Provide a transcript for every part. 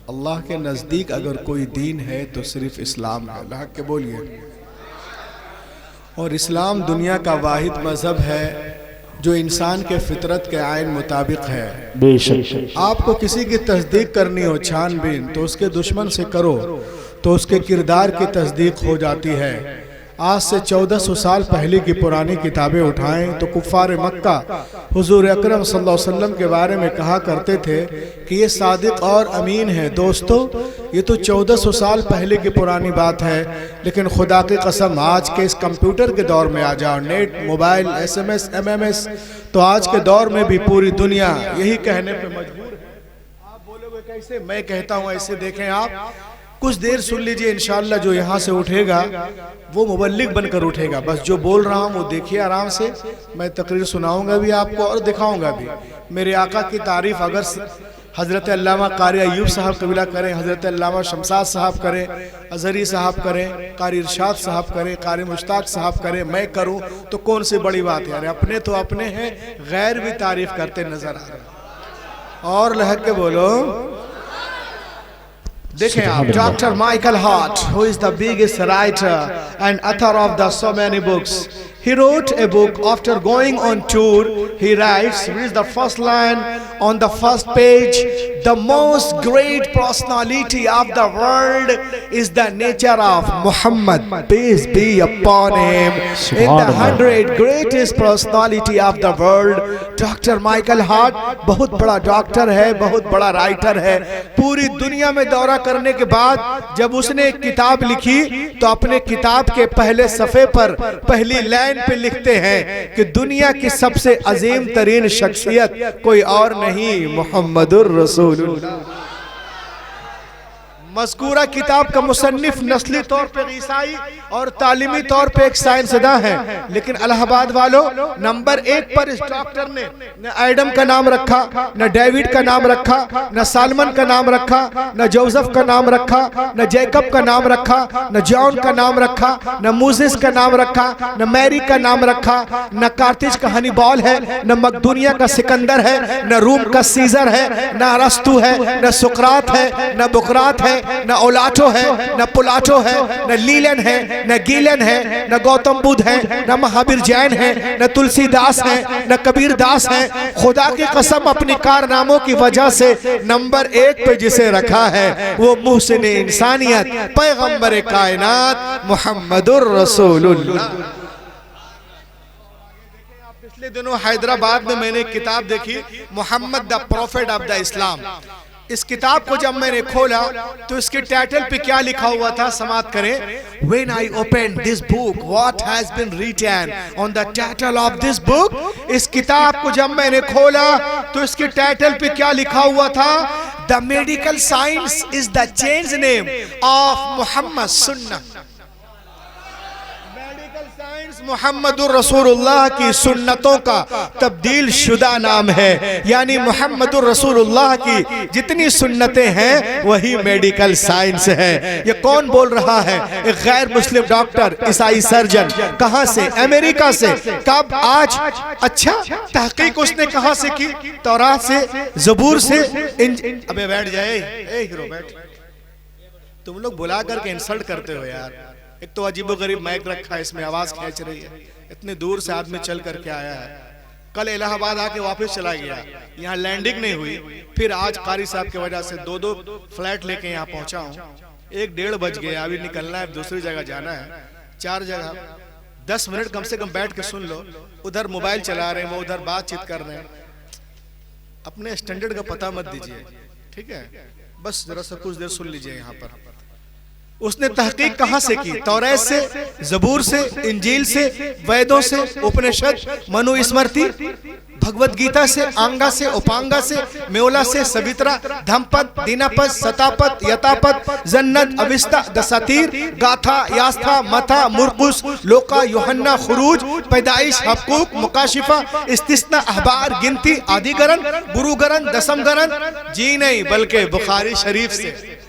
अल्लाह के नज़दीक अगर कोई दीन है तो सिर्फ इस्लाम है। अल्लाह के बोलिए। और इस्लाम दुनिया का वाहिद मज़हब है जो इंसान के फितरत के आइन मुताबिक है। बेशक आपको किसी की तस्दीक करनी हो छानबीन तो उसके दुश्मन से करो तो उसके किरदार की तस्दीक हो जाती है। आज से 1400 साल पहले की पुरानी किताबें उठाएं तो कुफ़ार मक्का हुजूर अकरम सल्लल्लाहु अलैहि वसल्लम के बारे में कहा करते थे कि ये सादिक और अमीन है। दोस्तों, ये तो 1400 साल पहले की पुरानी बात है, लेकिन खुदा की कसम आज के इस कंप्यूटर के दौर में आ जाओ, नेट, मोबाइल, SMS, MMS, तो आज के दौर में भी पूरी दुनिया यही कहने पे मजबूर है। आप बोलोगे कैसे? मैं कहता हूँ ऐसे। देखें आप कुछ देर सुन लीजिए, इंशाअल्लाह जो यहाँ से उठेगा वो मुबल्लिग बनकर उठेगा। बस जो बोल रहा हूँ वो देखिए आराम से। मैं तकरीर सुनाऊंगा भी आपको और दिखाऊंगा भी। मेरे आका की तारीफ अगर हज़रत अल्लामा कारी अयूब साहब कबीला करें, हज़रत अल्लामा शमसाद साहब करें, अज़हरी साहब करें, कारी इरशाद साहब करें, कारी मुश्ताक साहब करें, मैं करूँ तो कौन सी बड़ी बात है। अरे अपने तो अपने हैं, गैर भी तारीफ करते नजर आ रहे। और लहक के बोलो। देखें आप, doctor Michael Hart, who is the biggest writer and author of the so many books, he wrote a book after going on tour. He writes, reads the first line on the first page: the most great personality of the world is the nature of Muhammad, peace be upon him. In the 100 greatest personality of the world, doctor Michael Hart बहुत बड़ा doctor है, बहुत बड़ा writer है। पूरी दुनिया में दौरा करने के बाद जब उसने एक किताब लिखी तो अपने किताब के पहले सफ़े पर पहली लाइन पे लिखते हैं कि दुनिया की सबसे अजीम तरीन शख्सियत कोई और नहीं, मुहम्मदुर रसूलुल्लाह। मज़कूरा किताब का मुसन्निफ नस्ली तौर पे ईसाई और तालीमी तौर पे एक साइंसदां है, लेकिन इलाहाबाद वालों नंबर 1 पर इस डॉक्टर ने न एडम का नाम रखा, न डेविड का नाम रखा, न सालमन का नाम रखा, न जोसेफ का नाम रखा, न जैकब का नाम रखा, न जॉन का नाम रखा, न मूसेस का नाम रखा, न मैरी का नाम रखा, न कार्तिज का हनीबॉल है, न मकदूनिया का सिकंदर है, न रूम का सीजर है, न अरस्तु है, न सुकरात है, न बुकरात है, न ओलाटो है, न पुलाटो है, न लीलन है, न गीलन है, न गौतम बुद्ध है, न महावीर जैन है, न तुलसीदास है, न कबीर दास है। खुदा की कसम अपनी कारनामों की वजह से नंबर 1 पे जिसे रखा है वो मुहसिन इंसानियत पैगंबर कायनात मुहम्मदुर रसूलुल्लाह। पिछले दिनों हैदराबाद में मैंने एक किताब देखी, Muhammad the prophet of the Islam. इस किताब को जब मैंने खोला तो इसके टाइटल पे क्या लिखा हुआ था, समाप्त करें। When I opened this book, what has been written on the title of this book? इस किताब को जब मैंने खोला तो इसके टाइटल पे क्या लिखा हुआ था? The medical science is the change name of Muhammad Sunnah। मुहम्मदुर रसूलुल्लाह की सुन्नतों का तब्दील शुदा नाम है, यानी मुहम्मदुर रसूलुल्लाह की जितनी सुन्नतें हैं वही मेडिकल साइंस है। ये कौन बोल रहा है? एक गैर मुस्लिम डॉक्टर, ईसाई सर्जन। कहां से? अमेरिका से। कब? आज। अच्छा, तहकीक उसने कहां से की? तौरात से, ज़बूर से। अबे बैठ जाए, ए हीरो बैठ। तुम लोग बुला करके इंसल्ट करते हो यार। एक तो अजीबोगरीब माइक रखा है, इसमें आवाज खींच रही है। इतने दूर से आदमी चल करके आया है, कल इलाहाबाद आके वापस चला गया, यहाँ लैंडिंग नहीं हुई। फिर आज कारी साहब की वजह से 2-2 फ्लाइट लेके यहाँ पहुंचा हूँ। 1-1:30 बज गए, अभी निकलना है, दूसरी जगह जाना है। 4 जगह 10 मिनट कम से कम बैठ के सुन लो। उधर मोबाइल चला रहे हैं, वो उधर बातचीत कर रहे हैं। अपने स्टैंडर्ड का पता मत दीजिए, ठीक है? बस जरा सा कुछ देर सुन लीजिए। यहाँ पर उसने तहकीक कहां से की? तौरात से, ज़बूर से, इंजील से, वेदों से, उपनिषद, मनुस्मृति, भगवत गीता से, आंगा से, उपांगा से, मेवला से, सवित्रा, धमपद, दीनापद, सतापद, यतापद, जन्नत, अविस्ता, दसातीर, गाथा, यास्था, मथा, मुरकुस, लोका, योहन्ना, खुरूज, पैदाइश, हक़ूक़, मुकाशिफा, इस्तिस्ना, अहबार, गिनती, आदिगरन, गुरुगरन, दसमगरन। जी नहीं, बल्कि बुखारी शरीफ से।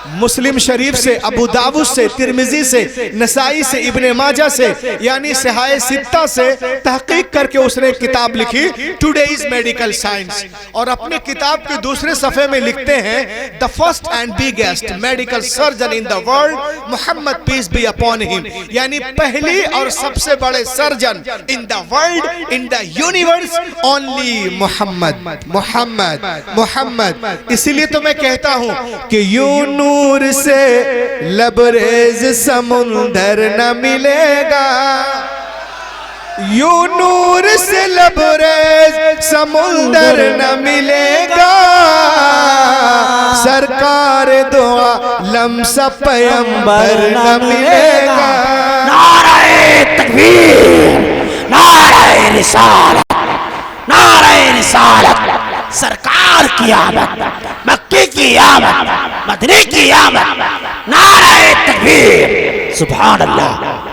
मुस्लिम शरीफ से, अबू दाऊद से, तिरमिजी से, नसाई से, इब्ने माजा से, यानी सहाय सित्ता से तहकीक करके उसने किताब लिखी टुडे इज मेडिकल साइंस। और अपने किताब के दूसरे सफ़े में लिखते हैं the first and biggest medical surgeon in the world Muhammad peace be upon him, यानी पहली और सबसे बड़े surgeon in the world, in the universe, only Muhammad, Muhammad, Muhammad. इसीलिए तो मैं कहता हूं कि यूनूर से लबरेज समुंदर न मिलेगा, यूनूर से लबरेज समुंदर न मिलेगा, सरकार दो आलम सा पैगंबर न मिलेगा। नारे तकबीर, नारे रिसालत, नारे रिसालत, सरकार की आमद, मक्के की आमद, मदनी की आमद, नारे तकबीर, सुभान अल्लाह।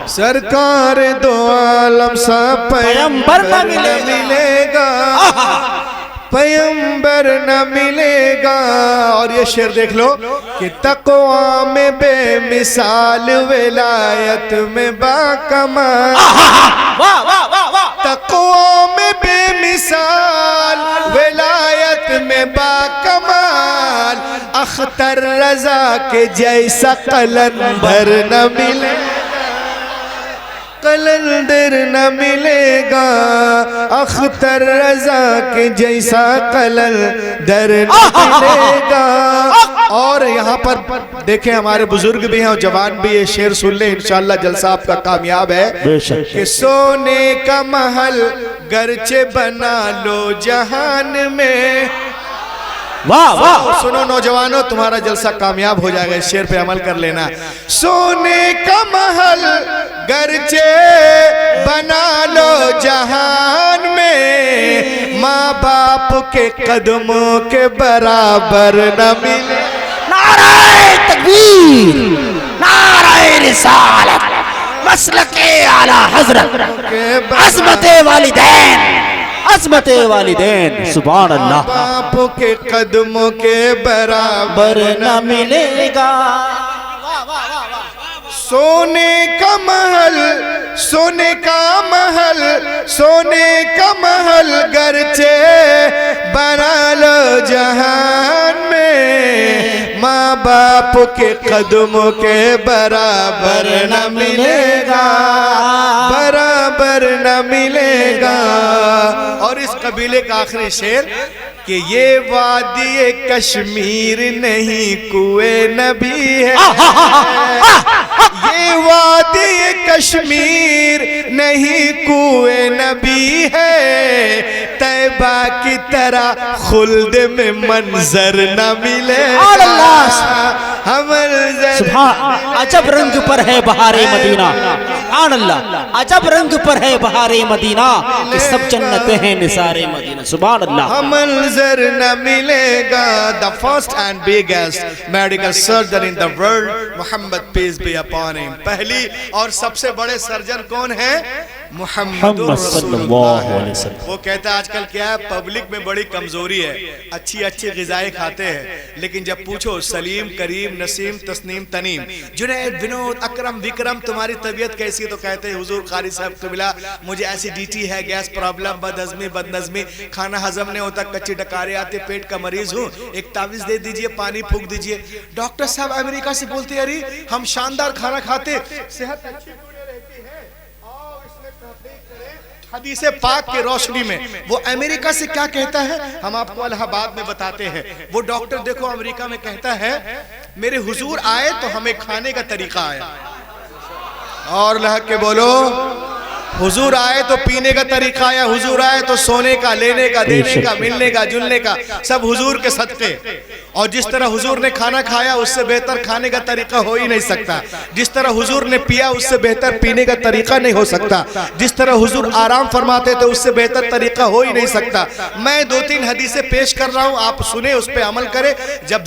सरकार दो आलम सा पैगंबर न मिलेगा, पैगंबर न मिलेगा। और ये शेर देख लो कि तक़वा में बेमिसाल, विलायत में बाकमाल, तक़वा में बेमिसाल, विलायत में बाकमाल, अख्तर रजा के जैसा कलंदर न मिलेगा, कलंदर न मिलेगा, अख्तर रजा के जैसा कलंदर न मिलेगा। और यहाँ पर देखें हमारे बुजुर्ग भी हैं और जवान भी, ये शेर सुन ले इंशाअल्लाह जलसा आपका कामयाब है कि सोने का महल गरचे बना लो जहान में। वाह वाह, सुनो नौजवानों, तुम्हारा जलसा कामयाब हो जाएगा, इस शेर पे अमल कर लेना। सोने का महल गरचे बना लो जहान में, माँ बाप के कदमों के बराबर न मिले। नारे तकबीर, नारे रिसालत, मसलके आला हजरत, अज़मते वालिदैन, अज़मते वालिदैन, सुभान अल्लाह। बाप के कदमों के बराबर न मिलेगा। सोने का महल, सोने का महल, सोने का महल गरचे बना लो जहान में, माँ बाप के कदमों के बराबर न मिलेगा, बराबर न मिलेगा। और इस कबीले का आखिरी शेर कि ये वादी कश्मीर नहीं कुए नबी है, ये वादी कश्मीर नहीं कुए नबी है, तैबा की तरह खुल्द में मंजर न मिले। अजब रंग पर है बहारे मदीना, सुभान अल्लाह, अजब रंग पर है बहारे मदीना, कि सब जन्नत हैं निसारे मदीना, सुभान अल्लाह। मंजर न मिलेगा। The first and biggest medical surgeon in the world Muhammad peace be upon him. पहली और सबसे बड़े सर्जन कौन है? मोहम्मद सल्लल्लाहु अलैहि वसल्लम। वो कहता है आजकल क्या है, पब्लिक में बड़ी कमजोरी है, अच्छी अच्छी ग़िज़ाएं खाते हैं, लेकिन जब पूछो सलीम, करीम, नसीम, तस्नीम, तनीम, जुनैद, विनोद, अकरम, विक्रम, तुम्हारी तबीयत कैसी है, तो कहते हैं हुजूर कारी साहब को मिला, मुझे एसिडिटी है, गैस प्रॉब्लम, बदहजमी, बदनजमी, खाना हजम नहीं होता, कच्ची डकारे आते, पेट का मरीज हूँ, एक तावीज़ दे दीजिए, पानी फूंक दीजिए। डॉक्टर साहब अमेरिका से बोलते अरे हम शानदार खाना खाते, सेहत अच्छी रहती है। हदीसे पाक के रोशनी में वो अमेरिका से क्या कहता है हम आपको इलाहाबाद में बताते हैं। वो डॉक्टर देखो अमेरिका में कहता है मेरे हुजूर आए तो हमें खाने का तरीका आया, और लह के बोलो हुजूर आए तो पीने का तरीका आया, हुजूर आए तो सोने का, लेने का, देने का, मिलने का, जुलने का, सब हुजूर के सदके। और जिस तरह हुजूर ने खाना खाया उससे बेहतर खाने का तरीका हो ही नहीं सकता, जिस तरह हुजूर ने पिया उससे बेहतर पीने का तरीका नहीं हो सकता, जिस तरह हुजूर आराम फरमाते थे उससे बेहतर तरीका हो ही नहीं सकता। मैं 2-3 हदीसें पेश कर रहा हूँ, आप सुने, उस पर अमल करें। जब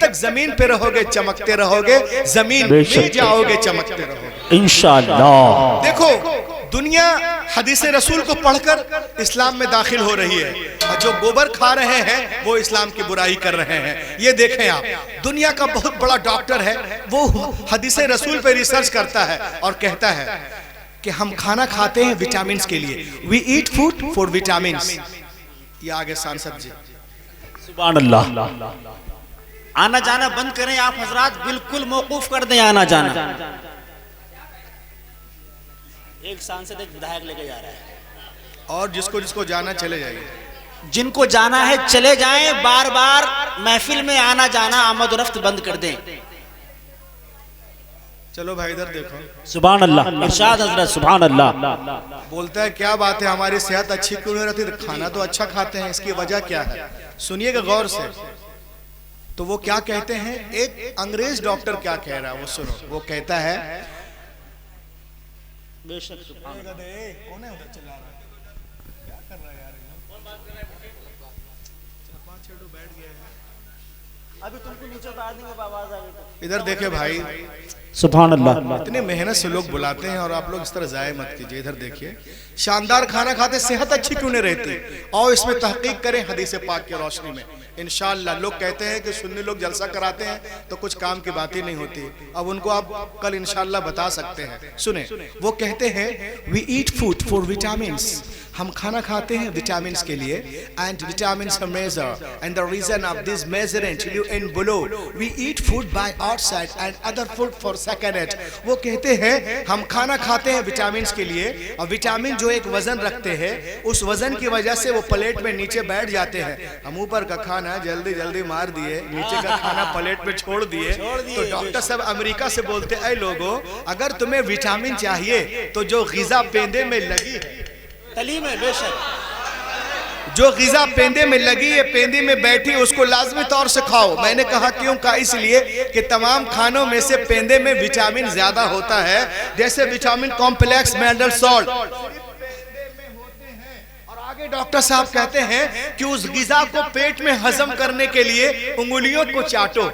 तक जमीन पे रहोगे चमकते रहोगे, जमीन में जाओगे चमकते रहोगे इंशाअल्लाह। देखो दुनिया हदीस रसूल को पढ़कर इस्लाम में दाखिल हो रही है और जो गोबर खा रहे हैं वो इस्लाम की बुराई कर रहे हैं। ये देखें आप, दुनिया का बहुत बड़ा डॉक्टर है, वो हदीस रसूल पे रिसर्च करता है और कहता है कि हम खाना खाते हैं विटामिन के लिए, we eat food for vitamin. ये आगे सांसद जी सुभान अल्लाह। आना जाना बंद करें आप हजरात, बिल्कुल मौकूफ कर दें आना जाना। एक सांसद एक विधायक लेके जा रहा है और जिसको जिसको जाना चले जाइए, जिनको जाना है चले जाएं, बार बार महफिल में आना जाना आमद रफ्त बंद कर दें। चलो भाई इधर देखो, सुभान अल्लाह। इरशाद हजरत सुभान अल्लाह। बोलता है क्या बात है हमारी सेहत अच्छी क्यों नहीं रहती? तो खाना तो अच्छा खाते हैं, इसकी वजह क्या है? सुनिएगा गौर से। तो वो क्या कहते हैं, एक अंग्रेज डॉक्टर क्या कह रहा है वो सुनो। वो कहता है अभी तुमको नीचे उतार देंगे, आवाज आ गई। इधर देखे भाई, सुभान अल्लाह। इतने मेहनत से लोग बुलाते हैं और आप लोग इस तरह जाया मत कीजिए। इधर देखिए, शानदार खाना खाते सेहत अच्छी क्यों नहीं रहती? और इसमें तहकीक करें हदीस पाक की रोशनी में इंशाअल्लाह। लोग कहते हैं कि सुन्नी लोग जलसा कराते हैं तो कुछ काम की बात ही नहीं होती। अब उनको आप कल इंशाअल्लाह बता सकते हैं। सुने, वो कहते हैं we eat food for vitamins, हम खाना खाते हैं विटामिन्स के लिए। And vitamins are major and the reason of this measurement you in below we eat food by outside and other food for second. वो कहते हैं हम खाना खाते हैं विटामिन्स के लिए, और विटामिन जो एक वजन रखते हैं, उस वजन की वजह से वो प्लेट में नीचे बैठ जाते हैं। हम ऊपर का खाना जल्दी जल्दी मार दिए, नीचे का खाना प्लेट में छोड़ दिए। तो डॉक्टर साहब अमेरिका से बोलते ऐ लोगों, अगर तुम्हें विटामिन चाहिए तो जो ग़िज़ा पेंदे में लगी है, तली में बेशक जो ग़िज़ा पेंदे में लगी है, पेंदे में बैठी, उसको लाजमी तौर से खाओ। मैंने कहा क्यों? कहा इसलिए कि तमाम खानों में से पेंदे में विटामिन ज्यादा होता है, जैसे विटामिन कॉम्प्लेक्स, मिनरल सॉल्ट। और आगे डॉक्टर साहब कहते हैं कि उस ग़िज़ा को पेट में हजम करने के लिए उंगलियों को चाटो।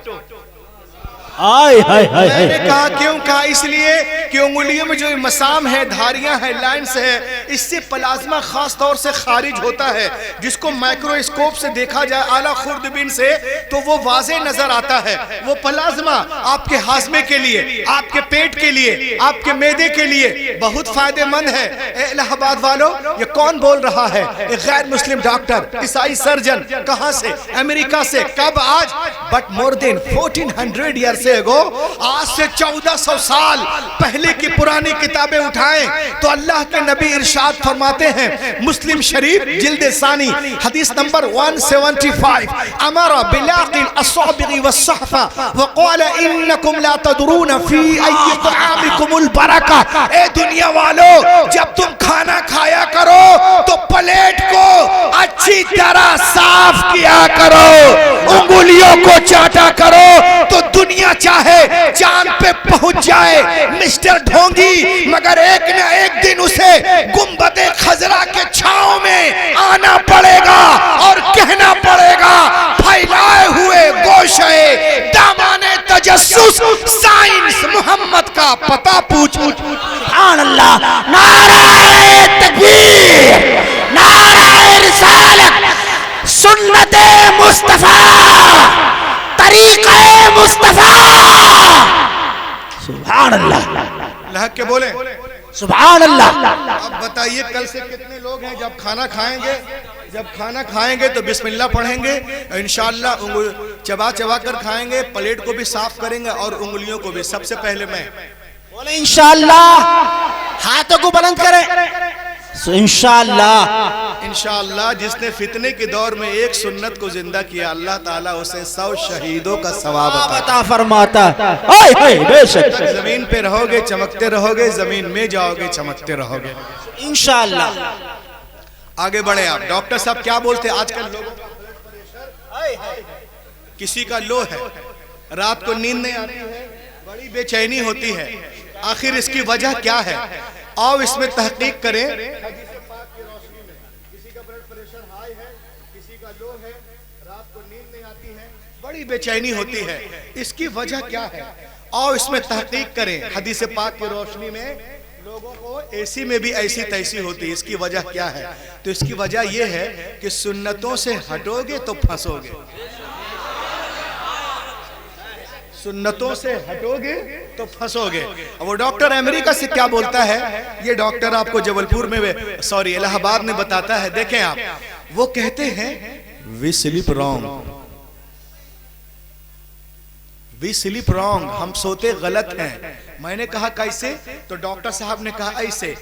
मैंने कहा क्यों? कहा इसलिए कि उंगलियों में जो मसाम है, धारियां हैं, लाइंस है, इससे प्लाज्मा खास तौर से खारिज होता है, जिसको माइक्रोस्कोप से देखा जाए आला खुर्दबीन से तो वो वाज़े नजर आता है। वो प्लाज्मा आपके हाजमे के लिए, आपके पेट के लिए, आपके मैदे के लिए बहुत फायदेमंद है। इलाहाबाद वालों, ये कौन बोल रहा है? एक गैर मुस्लिम डॉक्टर, ईसाई सर्जन। कहां से? अमेरिका से। कब? आज। बट मोर देन 1400 ईयर्स गो, आज से 1400 साल पहले की पुरानी किताबें उठाएं तो अल्लाह के नबी इरशाद फरमाते हैं, मुस्लिम शरीफ जिल्द सानी हदीस नंबर 175, अमरा बिलाकिल अस्साबिगी वस्सहफा वक़ाल इन्नकुम ला तदरून फी अय्यि तआमिकुमुल बरका। ए दुनिया वालों, जब तुम खाना खाया करो तो प्लेट को अच्छी तरह साफ किया करो, उंगलियों को चाटा करो, तो दुनिया चाहे चांद पे पहुंच जाए मिस्टर ढोंगी, मगर एक न एक दिन उसे गुंबदे खजरा के छांव में आना पड़ेगा और कहना पड़ेगा, फैलाए हुए गोशे दामाने तजस्सुस साइंस मोहम्मद का पता पूछ। सुभान अल्लाह। नारे तकबीर, नारे रिसालत, सुन्नते मुस्तफा, तरीक़े मुस्तफा। सुभान अल्लाह। लहक के बोले सुभान अल्लाह। अब बताइए कल से कितने लोग हैं जब खाना खाएंगे, जब खाना खाएंगे तो बिस्मिल्लाह पढ़ेंगे, इंशाअल्लाह चबा चबा कर खाएंगे, प्लेट को भी साफ करेंगे और उंगलियों को भी। सबसे पहले मैं बोले इंशाअल्लाह, हाथों को बुलंद करें। इंशाअल्लाह, इंशाअल्लाह जिसने फितने के दौर में एक सुन्नत को जिंदा किया, अल्लाह ताला उसे 100 शहीदों का सवाब अता फरमाता। बेशक जमीन पे रहोगे चमकते रहोगे, जमीन में जाओगे चमकते रहोगे इंशाअल्लाह। आगे बढ़े आप। डॉक्टर साहब क्या बोलते हैं? आजकल लोगों का किसी का लो है, रात को नींद नहीं आती है, बड़ी बेचैनी होती है, आखिर इसकी वजह क्या है? आओ इसमें तहकीक करें। किसी का ब्लड प्रेशर हाई है, किसी का लो है, रात को नींद नहीं आती है, बड़ी बेचैनी होती है, इसकी वजह क्या है? आओ इसमें तहकीक करें। हदीस पाक की रोशनी में लोगों को एसी में भी ऐसी तैसी होती है। इसकी वजह क्या है? तो इसकी वजह यह है कि सुन्नतों से हटोगे तो फंसोगे, सुन्नतों से हटोगे तो फंसोगे। अब वो डॉक्टर अमेरिका से क्या बोलता है, ये डॉक्टर आपको जबलपुर में सॉरी इलाहाबाद में बताता है। देखें आप, वो कहते हैं we sleep wrong, we sleep wrong, हम सोते गलत हैं। मैंने कहा कैसे? तो डॉक्टर साहब ने कहा ऐसे,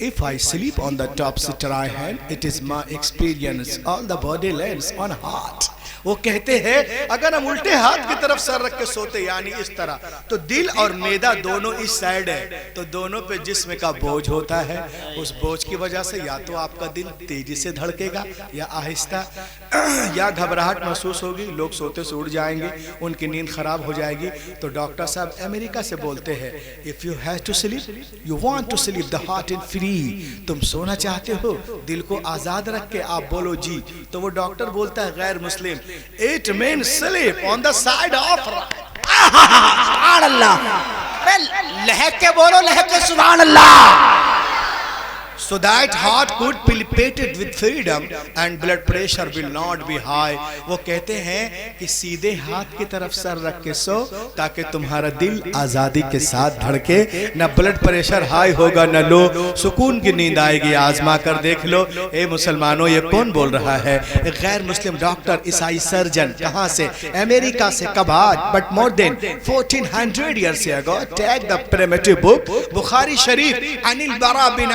if I sleep on the top स्ट्राई hand it is my experience on the body lands on heart. वो कहते हैं अगर हम उल्टे हाथ की तरफ सर रख के सोते यानी इस तरह, तो दिल और मैदा दोनों इस साइड है, तो दोनों पे जिस्म का बोझ होता है। उस बोझ की वजह से या तो आपका दिल तेजी से धड़केगा या आहिस्ता, या घबराहट महसूस होगी, लोग सोते से उड़ जाएंगे, उनकी नींद खराब हो जाएगी। तो डॉक्टर साहब अमेरिका से बोलते हैं if you have to sleep you want to sleep the heart in free, तुम सोना चाहते हो दिल को आजाद रख के, आप बोलो जी। तो वो डॉक्टर बोलता है गैर मुस्लिम, It means sleep on the side of right. सुभान अल्लाह, अरे लहक के बोलो, लहक के सुभान अल्लाह। So that heart could palpitate with freedom and blood pressure will not be high. वो कहते हैं कि सीधे हाथ की तरफ सर रख के सो ताकि तुम्हारा दिल आजादी के साथ धड़के, न ब्लड प्रेशर हाई होगा न लो, सुकून की नींद आएगी। आजमा कर देख लो। ए मुसलमानों, ये कौन बोल रहा है? एक गैर मुस्लिम डॉक्टर, ईसाई सर्जन। कहाँ से? अमेरिका से। कब? आज, but more than 1400 years ago. Take the primitive book Bukhari Sharif, अनिल बरा बिन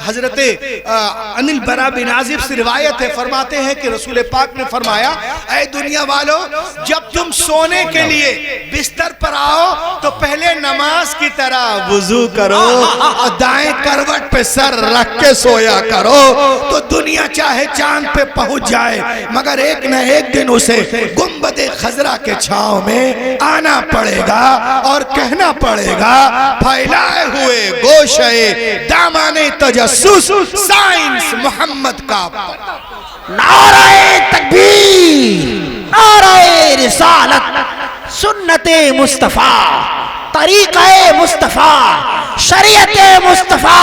हजरत अनिल बरा बिन आजिब से रिवायत है, फरमाते हैं कि रसूल पाक ने फरमाया, ऐ दुनिया वालों, जब तुम सोने के लिए बिस्तर पर आओ तो पहले नमाज की तरह वुजू करो और दाएं करवट पे सर रख के सोया करो। तो दुनिया चाहे चांद पे पहुंच जाए मगर एक न एक दिन उसे गुंबदे खजरा के छांव में आना पड़ेगा और कहना पड़ेगा, फैलाए हुए गोशे दामाने तजस्सुस साइंस मोहम्मद का। नारे तकबीर, नारे रिसालत, सुन्नते मुस्तफा, तरीक़े मुस्तफा, शरीयते मुस्तफा,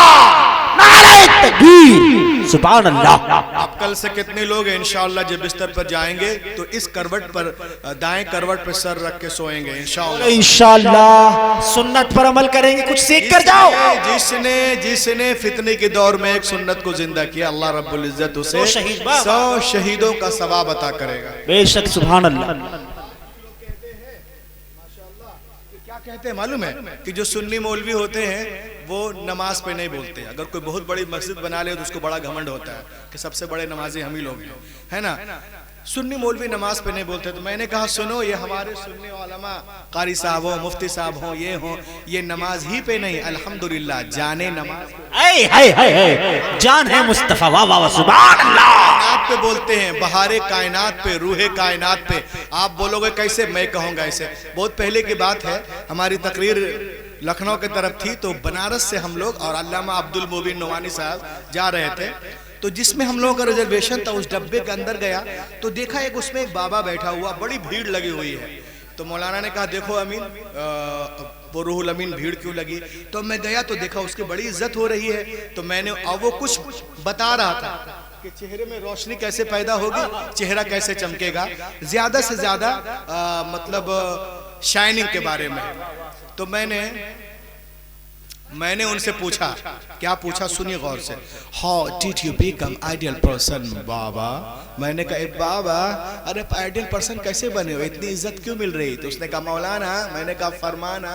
नारे तकबीर, सुभान अल्लाह। आप कल से कितने लोग हैं इंशाअल्लाह जब बिस्तर पर जाएंगे तो इस करवट पर, दाएं करवट पर सर रख के सोएंगे इंशाअल्लाह। इंशाअल्लाह सुन्नत पर अमल करेंगे, कुछ सीख कर जाओ। जिसने फितने के दौर में एक सुन्नत को जिंदा किया, अल्लाह रब्बुल इज्जत उसे 100 शहीदों का सवाब अता करेगा। बेशक, सुभान अल्लाह। क्या कहते हैं मालूम है कि जो सुन्नी मौलवी होते हैं वो नमाज पे नहीं बोलते। अगर कोई बहुत बड़ी मस्जिद बना ले तो उसको बड़ा घमंड होता है कि सबसे बड़े नमाजी हम ही लोग हैं, है ना। सुन्नी मौलवी नमाज पे नहीं बोलते। तो मैंने कहा सुनो, ये हमारे सुन्नी उलमा, कारी साहब हो, मुफ्ती साहब हो, ये हो, ये नमाज ही पे नहीं, अल्हम्दुलिल्लाह जाने नमाज जान है मुस्तफा, वाह वाह सुभान अल्लाह पे बोलते हैं, बहारे कायनात पे, रूहे कायनात पे। आप बोलोगे कैसे? मैं कहूँगा ऐसे। बहुत पहले की बात है, हमारी तकरीर लखनऊ की तरफ थी तो बनारस से हम लोग और अल्लामा अब्दुल मोबिन नवानी साहब जा रहे थे। तो जिसमें हम लोगों का रिजर्वेशन था उस डब्बे के अंदर गया तो देखा एक उसमें एक बाबा बैठा हुआ, बड़ी भीड़ लगी हुई है। तो मौलाना ने कहा देखो अमीन, वो रूहुल अमीन भीड़ क्यों लगी? तो मैं गया तो देखा उसकी बड़ी इज्जत हो रही है। तो मैंने, और वो कुछ बता रहा था कि चेहरे में रोशनी कैसे पैदा होगी, चेहरा कैसे चमकेगा, ज्यादा से ज्यादा मतलब शाइनिंग के बारे में। तो मैंने उनसे पूछा, क्या पूछा सुनिए गौर से, how did you become ideal person बाबा? मैंने कहा बाबा अरे आइडियल पर्सन कैसे बने हो, इतनी इज्जत क्यों मिल रही? तो उसने कहा मौलाना। मैंने कहा फरमाना।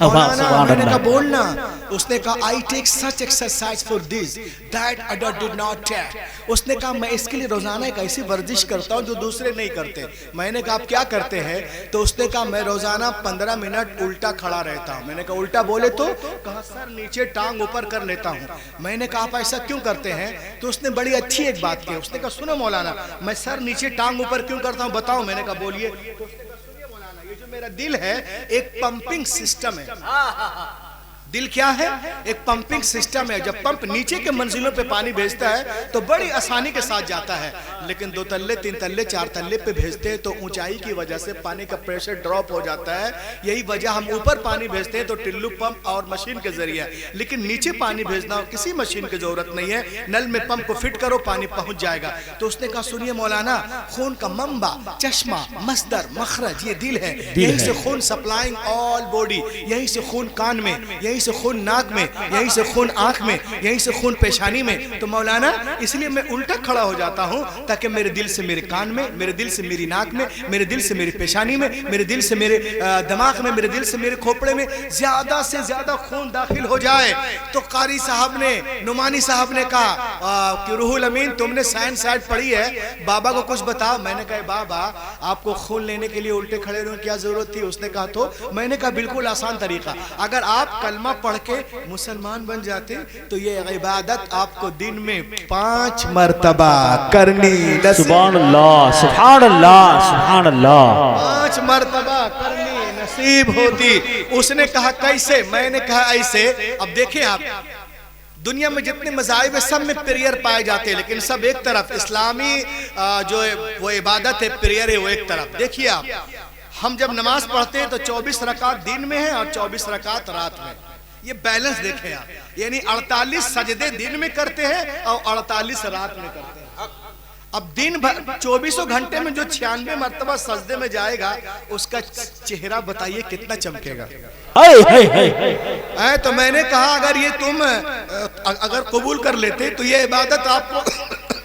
मौलाना, मैंने कहा बोलना। उसने कहा I take such exercise for this that other did not take. उसने कहा मैं इसके लिए रोजाना एक ऐसी वर्जिश करता हूँ जो दूसरे नहीं करते। मैंने कहा आप क्या करते हैं? तो उसने कहा मैं रोजाना 15 मिनट उल्टा खड़ा रहता हूँ। मैंने कहा उल्टा बोले तो? कहा सर नीचे टांग ऊपर कर लेता हूँ। मैंने कहा आप ऐसा क्यों करते हैं? तो उसने बड़ी अच्छी एक बात की। उसने कहा सुनो मौलाना, मैं सर नीचे टांग ऊपर क्यों करता हूँ बताओ। मैंने कहा बोलिए। मेरा दिल है एक पंपिंग सिस्टम है, दिल क्या है? एक पंपिंग सिस्टम है। जब पंप नीचे के मंजिलों पे पानी भेजता है तो बड़ी आसानी के साथ जाता है, लेकिन 2 तल्ले 3 तल्ले 4 तल्ले पे भेजते हैं तो ऊंचाई की वजह से पानी का प्रेशर ड्रॉप हो जाता है। यही वजह हम ऊपर पानी भेजते हैं तो टिल्लू पंप और मशीन के जरिए, लेकिन नीचे पानी भेजना हो किसी मशीन की जरूरत नहीं है। नल में पंप को फिट करो, पानी पहुंच जाएगा। तो उसने कहा सुनिए मौलाना, खून का मंबा, चश्मा, मस्दर, मखरज ये दिल है। यहीं से खून सप्लाइंग ऑल बॉडी, यहीं से खून कान में, यहीं से खून नाक में, यहीं से खून आंख में, यहीं से खून पेशानी में। तो मौलाना इसलिए मैं उल्टा खड़ा हो जाता हूं ताकि मेरे दिल से मेरे कान में, मेरे दिल से मेरी नाक में, मेरे दिल से मेरी पेशानी में, मेरे दिल से मेरे दिमाग में, मेरे दिल से मेरे खोपड़े में ज्यादा से ज्यादा खून दाखिल हो जाए। तो कारी साहब ने, नुमानी साहब ने कहा कि रूहुल अमीन तुमने साइंस साइड पढ़ी है, बाबा को कुछ बताओ। मैंने कहा बाबा आपको खून लेने के लिए उल्टे खड़े रहने की क्या जरूरत थी? उसने कहा तो मैंने कहा बिल्कुल आसान तरीका, अगर आप कलमा पढ़ के मुसलमान बन जाते तो ये इबादत आपको दिन में 5 मरतबा करनी। सुभान अल्लाह, सुभान अल्लाह, सुभान अल्लाह। 5 मरतबा करनी नसीब होती। उसने कहा कैसे? मैंने कहा ऐसे। अब देखें आप, दुनिया में जितने मज़ाहिब है सब में प्रेयर पाए जाते हैं, लेकिन सब एक तरफ। इस्लामी जो वो इबादत है, प्रेयर है, वो एक तरफ। देखिए आप, हम जब नमाज पढ़ते हैं तो 24 रकात दिन में है और 24 रकात रात में। ये बैलेंस देखें आप, यानी 48 सजदे दिन में करते हैं और 48 रात में करते हैं। अब दिन भर 24 घंटे में जो 96 मरतबा सजदे में जाएगा, उसका चेहरा बताइए कितना चमकेगा। तो मैंने कहा अगर ये तुम अगर कबूल कर लेते तो ये इबादत आपको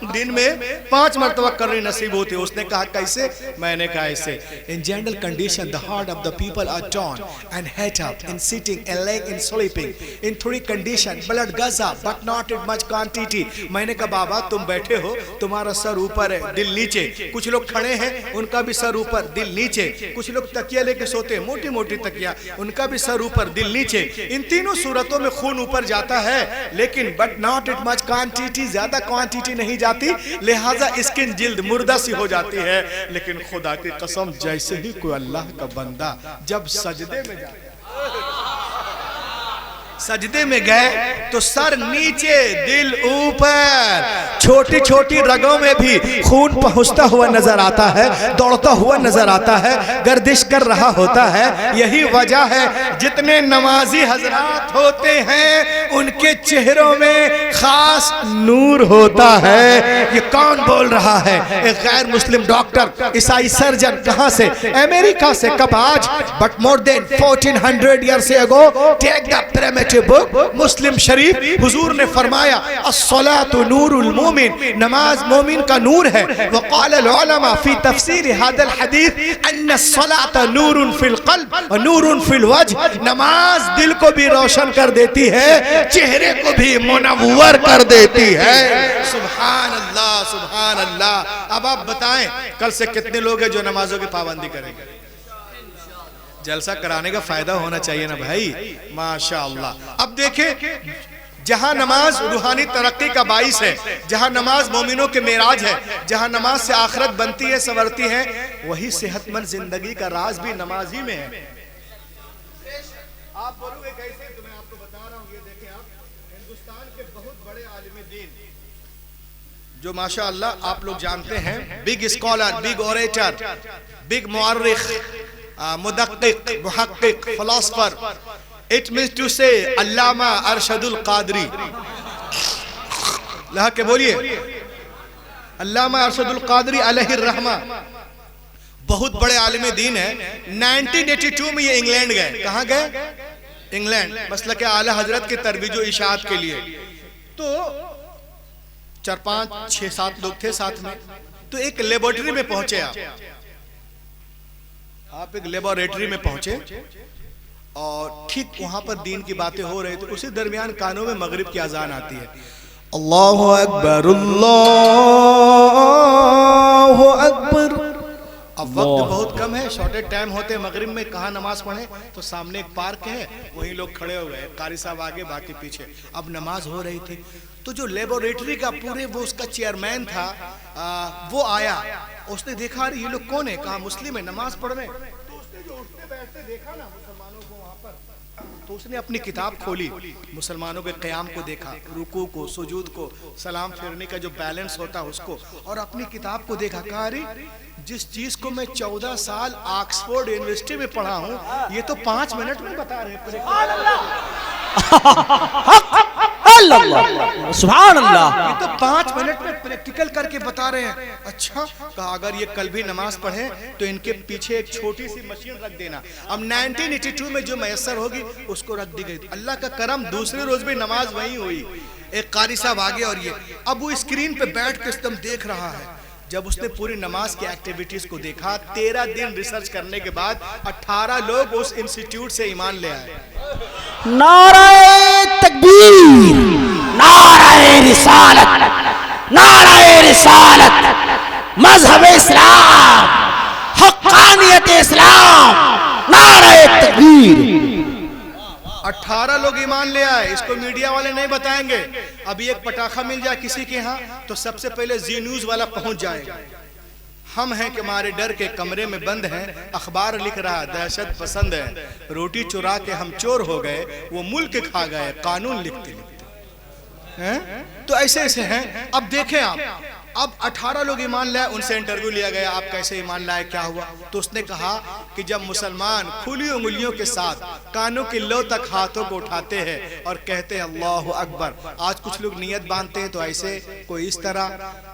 दिन में 5 मरतबा करनी नसीब होती। उसने कहा कैसे? मैंने कहा ऐसे। In general condition the heart of the people are torn and het up in sitting and laying in sleeping. In 3 condition blood goes up but not in much quantity. मैंने कहा बाबा तुम बैठे हो, तुम्हारा सर ऊपर है दिल नीचे। कुछ लोग खड़े हैं, उनका भी सर ऊपर दिल नीचे। कुछ लोग तकिया लेके सोते हैं, मोटी मोटी तकिया, उनका भी सर ऊपर दिल नीचे। इन तीनों सूरतों में खून ऊपर जाता है, लेकिन but not it much quantity, ज्यादा क्वांटिटी नहीं जाती, लिहाजा स्किन जिल्द मुर्दा सी हो जाती है। लेकिन खुदा की कसम जैसे ही कोई अल्लाह का बंदा जब सजदे में जाता, सजदे में गए तो सर नीचे दिल ऊपर, छोटी छोटी रगों में भी खून पहुंचता हुआ नजर आता है, दौड़ता हुआ नजर आता है, गर्दिश कर रहा होता है। यही वजह है जितने नमाजी हजरात होते हैं उनके चेहरों में खास नूर होता है। ये कौन बोल रहा है? एक गैर मुस्लिम डॉक्टर, ईसाई सर्जन। कहां से? अमेरिका से। कब? आज। But more than 1400 years ago, take the primitive book मुस्लिम शरीफ, हुजूर ने फरमाया अस्सलातु नूरुल मोमिन, नमाज मोमिन का नूर है। वक़ाल उलमा फी तफसीर हादल हदीस अन्न अस्सलात नूरुन फिल क़ल्ब व नूरुन फिल वज्ह, नमाज दिल को भी रोशन कर देती है, चेहरे को भी मुनव्वर कर देती है। सुभान अल्लाह, सुभान अल्लाह। अब आप बताएं कल से कितने लोग हैं जो नमाजों की पाबंदी करेंगे? जलसा कराने का फायदा होना चाहिए ना भाई, माशाअल्लाह। अब देखें, जहां नमाज रूहानी तरक्की का बाइस है, जहां नमाज मोमिनों के मेराज है, जहां नमाज से आखिरत बनती है, संवरती है, वही सेहतमंद जिंदगी का राज भी नमाज ही में है। आप बोलोगे कैसे? तो मैं आपको बता रहा हूं। ये देखें आप, हिंदुस्तान के बहुत बड़े आलिम दीन जो माशाअल्लाह आप लोग जानते हैं, big scholar, big orator, big मुअर्रिख, मुदक्किक, मुहक्किक, philosopher, it means to say Allama अरशदुल Qadri. लहा के बोलिए, अल्लामा अरशदुल कादरी अलैहि रहमा बहुत बड़े आलिम दीन है। 1982 में ये इंग्लैंड गए। कहाँ गए? इंग्लैंड, मसलक आला हजरत के तरबीज व इशाअत के लिए। तो 4, 5, 6, 7 लोग थे साथ में। तो एक लेबोरेटरी में पहुंचे। आप एक लेबोरेटरी में पहुंचे और ठीक वहां पर दीन की बातें हो रही थी। उसी दरमियान कानों में मगरिब की अजान आती है, अल्लाहु अकबर, अल्लाहु अकबर। अब वक्त बहुत कम है, शॉर्टेज टाइम होते मगरिब में, कहाँ नमाज पढ़े? तो सामने एक पार्क है, वहीं लोग खड़े हो गए, कारी साहब आगे बाकी पीछे। अब नमाज हो रही थी तो जो लेबोरेटरी का पूरे वो उसका चेयरमैन था, वो आया। उसने देखा ये लोग कौन है? कहा मुस्लिम है, नमाज पढ़ रहे। तो उसने जो उठते बैठते देखा ना मुसलमानों को वहां पर, तो उसने अपनी किताब खोली, मुसलमानों के क़याम को देखा, रुकू को, सुजूद को, सलाम फेरने का जो बैलेंस होता है उसको, और अपनी किताब को देखा। कहा अरे जिस चीज को मैं 14 साल ऑक्सफोर्ड यूनिवर्सिटी में पढ़ा हूँ, ये तो 5 मिनट में बता रहे हैं। सुभान अल्लाह, ये तो 5 मिनट में प्रैक्टिकल करके बता रहे हैं। अच्छा, कहा अगर ये कल भी नमाज पढ़े तो इनके पीछे एक छोटी सी मशीन रख देना। अब 1982 में जो मैसर होगी उसको रख दी गई। अल्लाह का करम, दूसरे रोज भी नमाज वहीं हुई। एक कारी साहब आ गए और ये अब वो स्क्रीन पे बैठ के एकदम देख रहा है। जब उसने पूरी नमाज की एक्टिविटीज को देखा, 13 दिन रिसर्च करने के बाद 18 लोग उस इंस्टीट्यूट से ईमान ले आए। नाराए तकबीर, नाराए रिसालत, नाराए रिसालत, मजहब इस्लाम, हक्कानियत इस्लाम, नाराए तकबीर। 18 लोग ईमान ले आए। इसको मीडिया वाले नहीं बताएंगे। अभी एक पटाखा मिल जाए किसी के यहाँ तो सबसे पहले जी न्यूज वाला पहुंच जाएगा। हम हैं कि हमारे डर के कमरे में बंद हैं, अखबार लिख रहा दहशत पसंद है, रोटी चुरा के हम चोर हो गए, वो मुल्क खा गए, कानून लिखते लिखते हैं। तो ऐसे ऐसे हैं। अब देखें आप, अब 18 लोग ईमान लाए, उनसे इंटरव्यू लिया गया, आप कैसे ईमान लाए, क्या हुआ? तो उसने कहा कि जब मुसलमान खुली उंगलियों के साथ कानों की लो तक हाथों को उठाते हैं और कहते हैं अल्लाहु अकबर। आज कुछ लोग नियत बांधते हैं तो ऐसे, कोई इस तरह।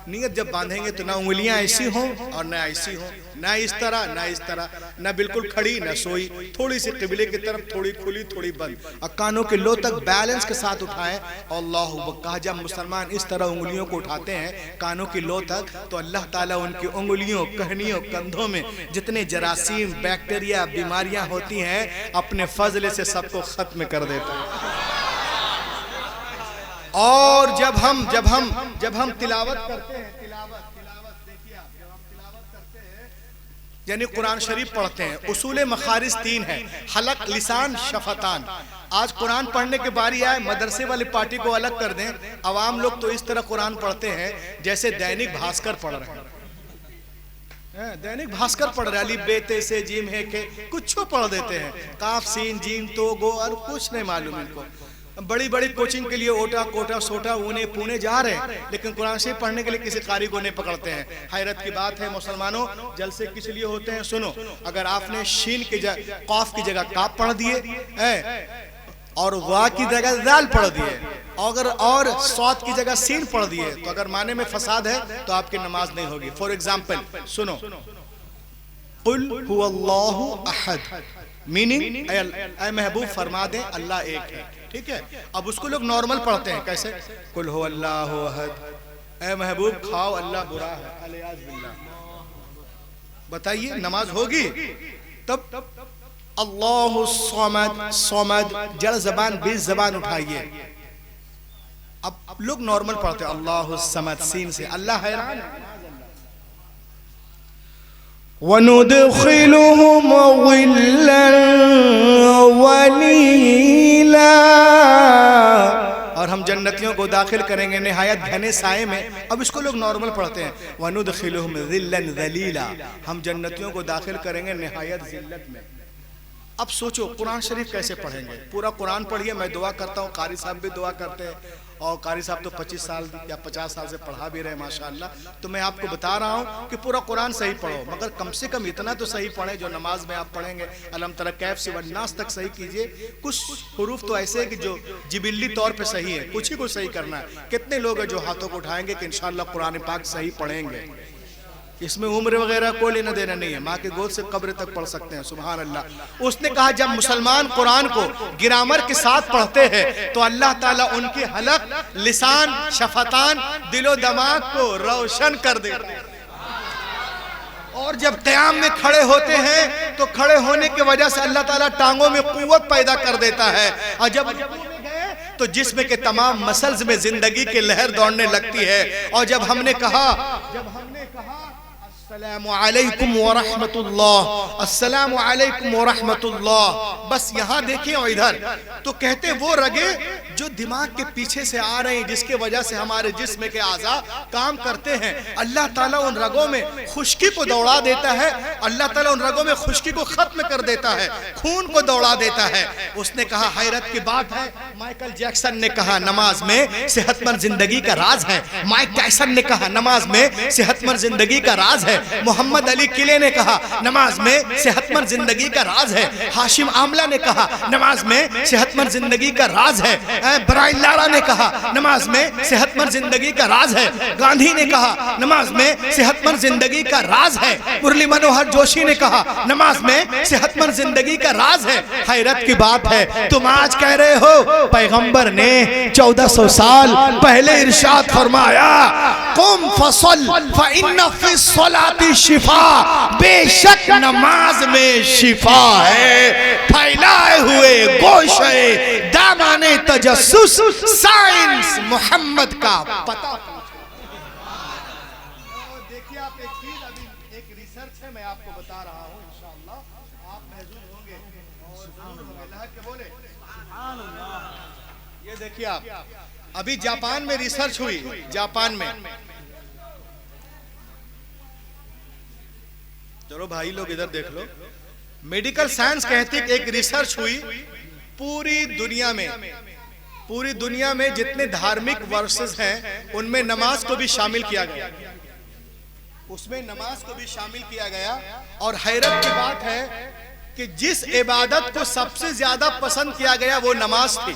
नियत जब बांधेंगे तो ना उंगलियां ऐसी हों और ना ऐसी हों, ना इस तरह ना इस तरह, ना बिल्कुल खड़ी ना सोई, थोड़ी सी किबले की तरफ, थोड़ी खुली थोड़ी बंद, और कानों के लो तक बैलेंस के साथ उठाएं अल्लाहु अकबर। कहा जब मुसलमान इस तरह उंगलियों को उठाते हैं कानों की लो तक, तो अल्लाह ताला उनकी उंगलियों, कहनियों, कंधों में जितने जरासीम, बैक्टीरिया, बीमारियां होती हैं अपने फजले से सबको खत्म कर देता है। और जब हम तिलावत करते हैं, तिलावत देखिए आप, जब हम तिलावत करते हैं यानी कुरान शरीफ पढ़ते हैं, उसूल मखारिज 3 है, हलक, लिसान, शफतान। आज कुरान पढ़ने के बारी आए, मदरसे वाली पार्टी को अलग कर दें। अवाम लोग तो इस तरह कुरान पढ़ते हैं जैसे दैनिक भास्कर पढ़ रहे हैं। दैनिक भास्कर पढ़ रहे, अली बेते से जीम है के कुछ पढ़ देते हैं, काफ सीन जीम तो गो, और कुछ नहीं मालूम इनको। बड़ी बड़ी कोचिंग के लिए ओटा कोटा सोटा ऊने पुणे जा रहे हैं, लेकिन कुरान शरीफ पढ़ने के लिए किसी कारी को नहीं पकड़ते हैं। हैरत की बात है मुसलमानों, जलसे किस लिए होते हैं सुनो। अगर आपने शीन की जगह कौफ की जगह काफ पढ़ दिए और वाह की जगह दाल पढ़ दिए, अगर और सौत की जगह सीन पढ़ दिए, तो अगर माने में फसाद है तो आपकी नमाज नहीं होगी। फॉर एग्जाम्पल सुनो, कुल हुवल्लाहु अहद, मीनिंग ऐ महबूब फरमा दें अल्लाह एक है, ठीक है। अब उसको लोग नॉर्मल पढ़ते हैं, कैसे? कुल हुवल्लाहु अहद, ऐ महबूब खाओ अल्लाह बुरा है, अलियाज़ बिल्लाह। बताइए नमाज होगी? तब अल्लाहु समद, समद जड़ जबान 20 जबान उठाइए। अब लोग नॉर्मल पढ़ते हैं अल्लाहु समद सीन से, अल्लाह हैरान है। वनुदखिलुहुम ग़िल्लन वलीला, और हम जन्नतियों को दाखिल करेंगे निहायत घने साए में। अब इसको लोग नॉर्मल पढ़ते हैं, वनुदखिलुहुम ज़िल्लन ज़लीला, हम जन्नतियों को दाखिल करेंगे निहायत जिल्लत में। अब सोचो कुरान शरीफ कैसे पढ़ेंगे? पूरा कुरान पढ़िए। मैं दुआ करता हूँ, कारी साहब भी दुआ करते हैं, और कारी साहब तो 25 साल या 50 साल से पढ़ा भी रहे माशाअल्लाह। तो मैं आपको बता रहा हूँ कि पूरा कुरान सही पढ़ो, मगर कम से कम इतना तो सही पढ़े जो नमाज में आप पढ़ेंगे। अलम तरा कैफ से वन्नास तक सही कीजिए। कुछ हुरूफ तो ऐसे है कि जो जिबिल्ली तौर पे सही है, कुछ ही को सही करना है। कितने लोग हैं जो हाथों को उठाएंगे कि इंशाअल्लाह कुरान पाक सही पढ़ेंगे? इसमें उम्र वगैरह कोई लेना देना नहीं है, माँ के गोद से कब्र तक पढ़ सकते हैं। सुभान अल्लाह। उसने कहा जब मुसलमान कुरान को ग्रामर के साथ पढ़ते हैं तो अल्लाह ताला उनकी हलक, लिसान, शफतान, दिलो दिमाग को रोशन कर देते हैं। और जब क़याम में खड़े होते हैं तो खड़े होने की वजह से अल्लाह ताला टांगों में कुव्वत पैदा कर देता है, और जब तो जिस्म के तमाम मसल्स में जिंदगी की लहर दौड़ने लगती है। और जब हमने कहा अस्सलामु अलैकुम व रहमतुल्लाह, अस्सलामु अलैकुम व रहमतुल्लाह। बस यहाँ देखें और इधर तो कहते वो रगे जो दिमाग के पीछे से आ रहे हैं, जिसके वजह से हमारे जिस्म के आज़ा काम करते हैं, अल्लाह ताला उन रगों में खुश्की को दौड़ा देता है, अल्लाह ताला उन रगों में खुश्की को खत्म कर देता है, खून को दौड़ा देता है। उसने कहा हैरत की बात है, माइकल जैक्सन ने कहा नमाज में सेहतमंद जिंदगी का राज है, माइक टायसन ने कहा नमाज में सेहतमंद जिंदगी का राज है, मोहम्मद अली किले ने कहा नमाज में सेहतमंद जिंदगी का राज है, हाशिम आमला ने कहा नमाज में सेहतमंद जिंदगी का राज है, ब्रायन लारा ने कहा नमाज में सेहतमंद जिंदगी का राज है, गांधी ने कहा नमाज में सेहतमंद जिंदगी का राज है, मुरली मनोहर जोशी ने कहा नमाज में सेहतमंद जिंदगी का राज है। हैरत की बात है तुम आज कह रहे हो पैगंबर ने 1400 साल पहले इरशाद फरमाया कुम फसल फइन्न फिस्सलाति शिफा, बेशक नमाज में शिफा है। फैलाए हुए गोशे दामाने तजस्सुस साइंस मोहम्मद का पता। देखिए आप एक चीज, अभी एक रिसर्च है, मैं आपको बता रहा हूँ, इंशाअल्लाह आप महजूर होंगे और अल्लाह के बोले। ये देखिए आप, अभी जापान में रिसर्च हुई, जापान में, चलो भाई लोग इधर देख लो, मेडिकल साइंस कहती है कि एक रिसर्च हुई पूरी दुनिया में जितने धार्मिक वर्सेस हैं उनमें नमाज को भी शामिल किया गया, उसमें नमाज को भी शामिल किया गया। और हैरत की बात है कि जिस इबादत को सबसे ज्यादा पसंद किया गया वो नमाज थी।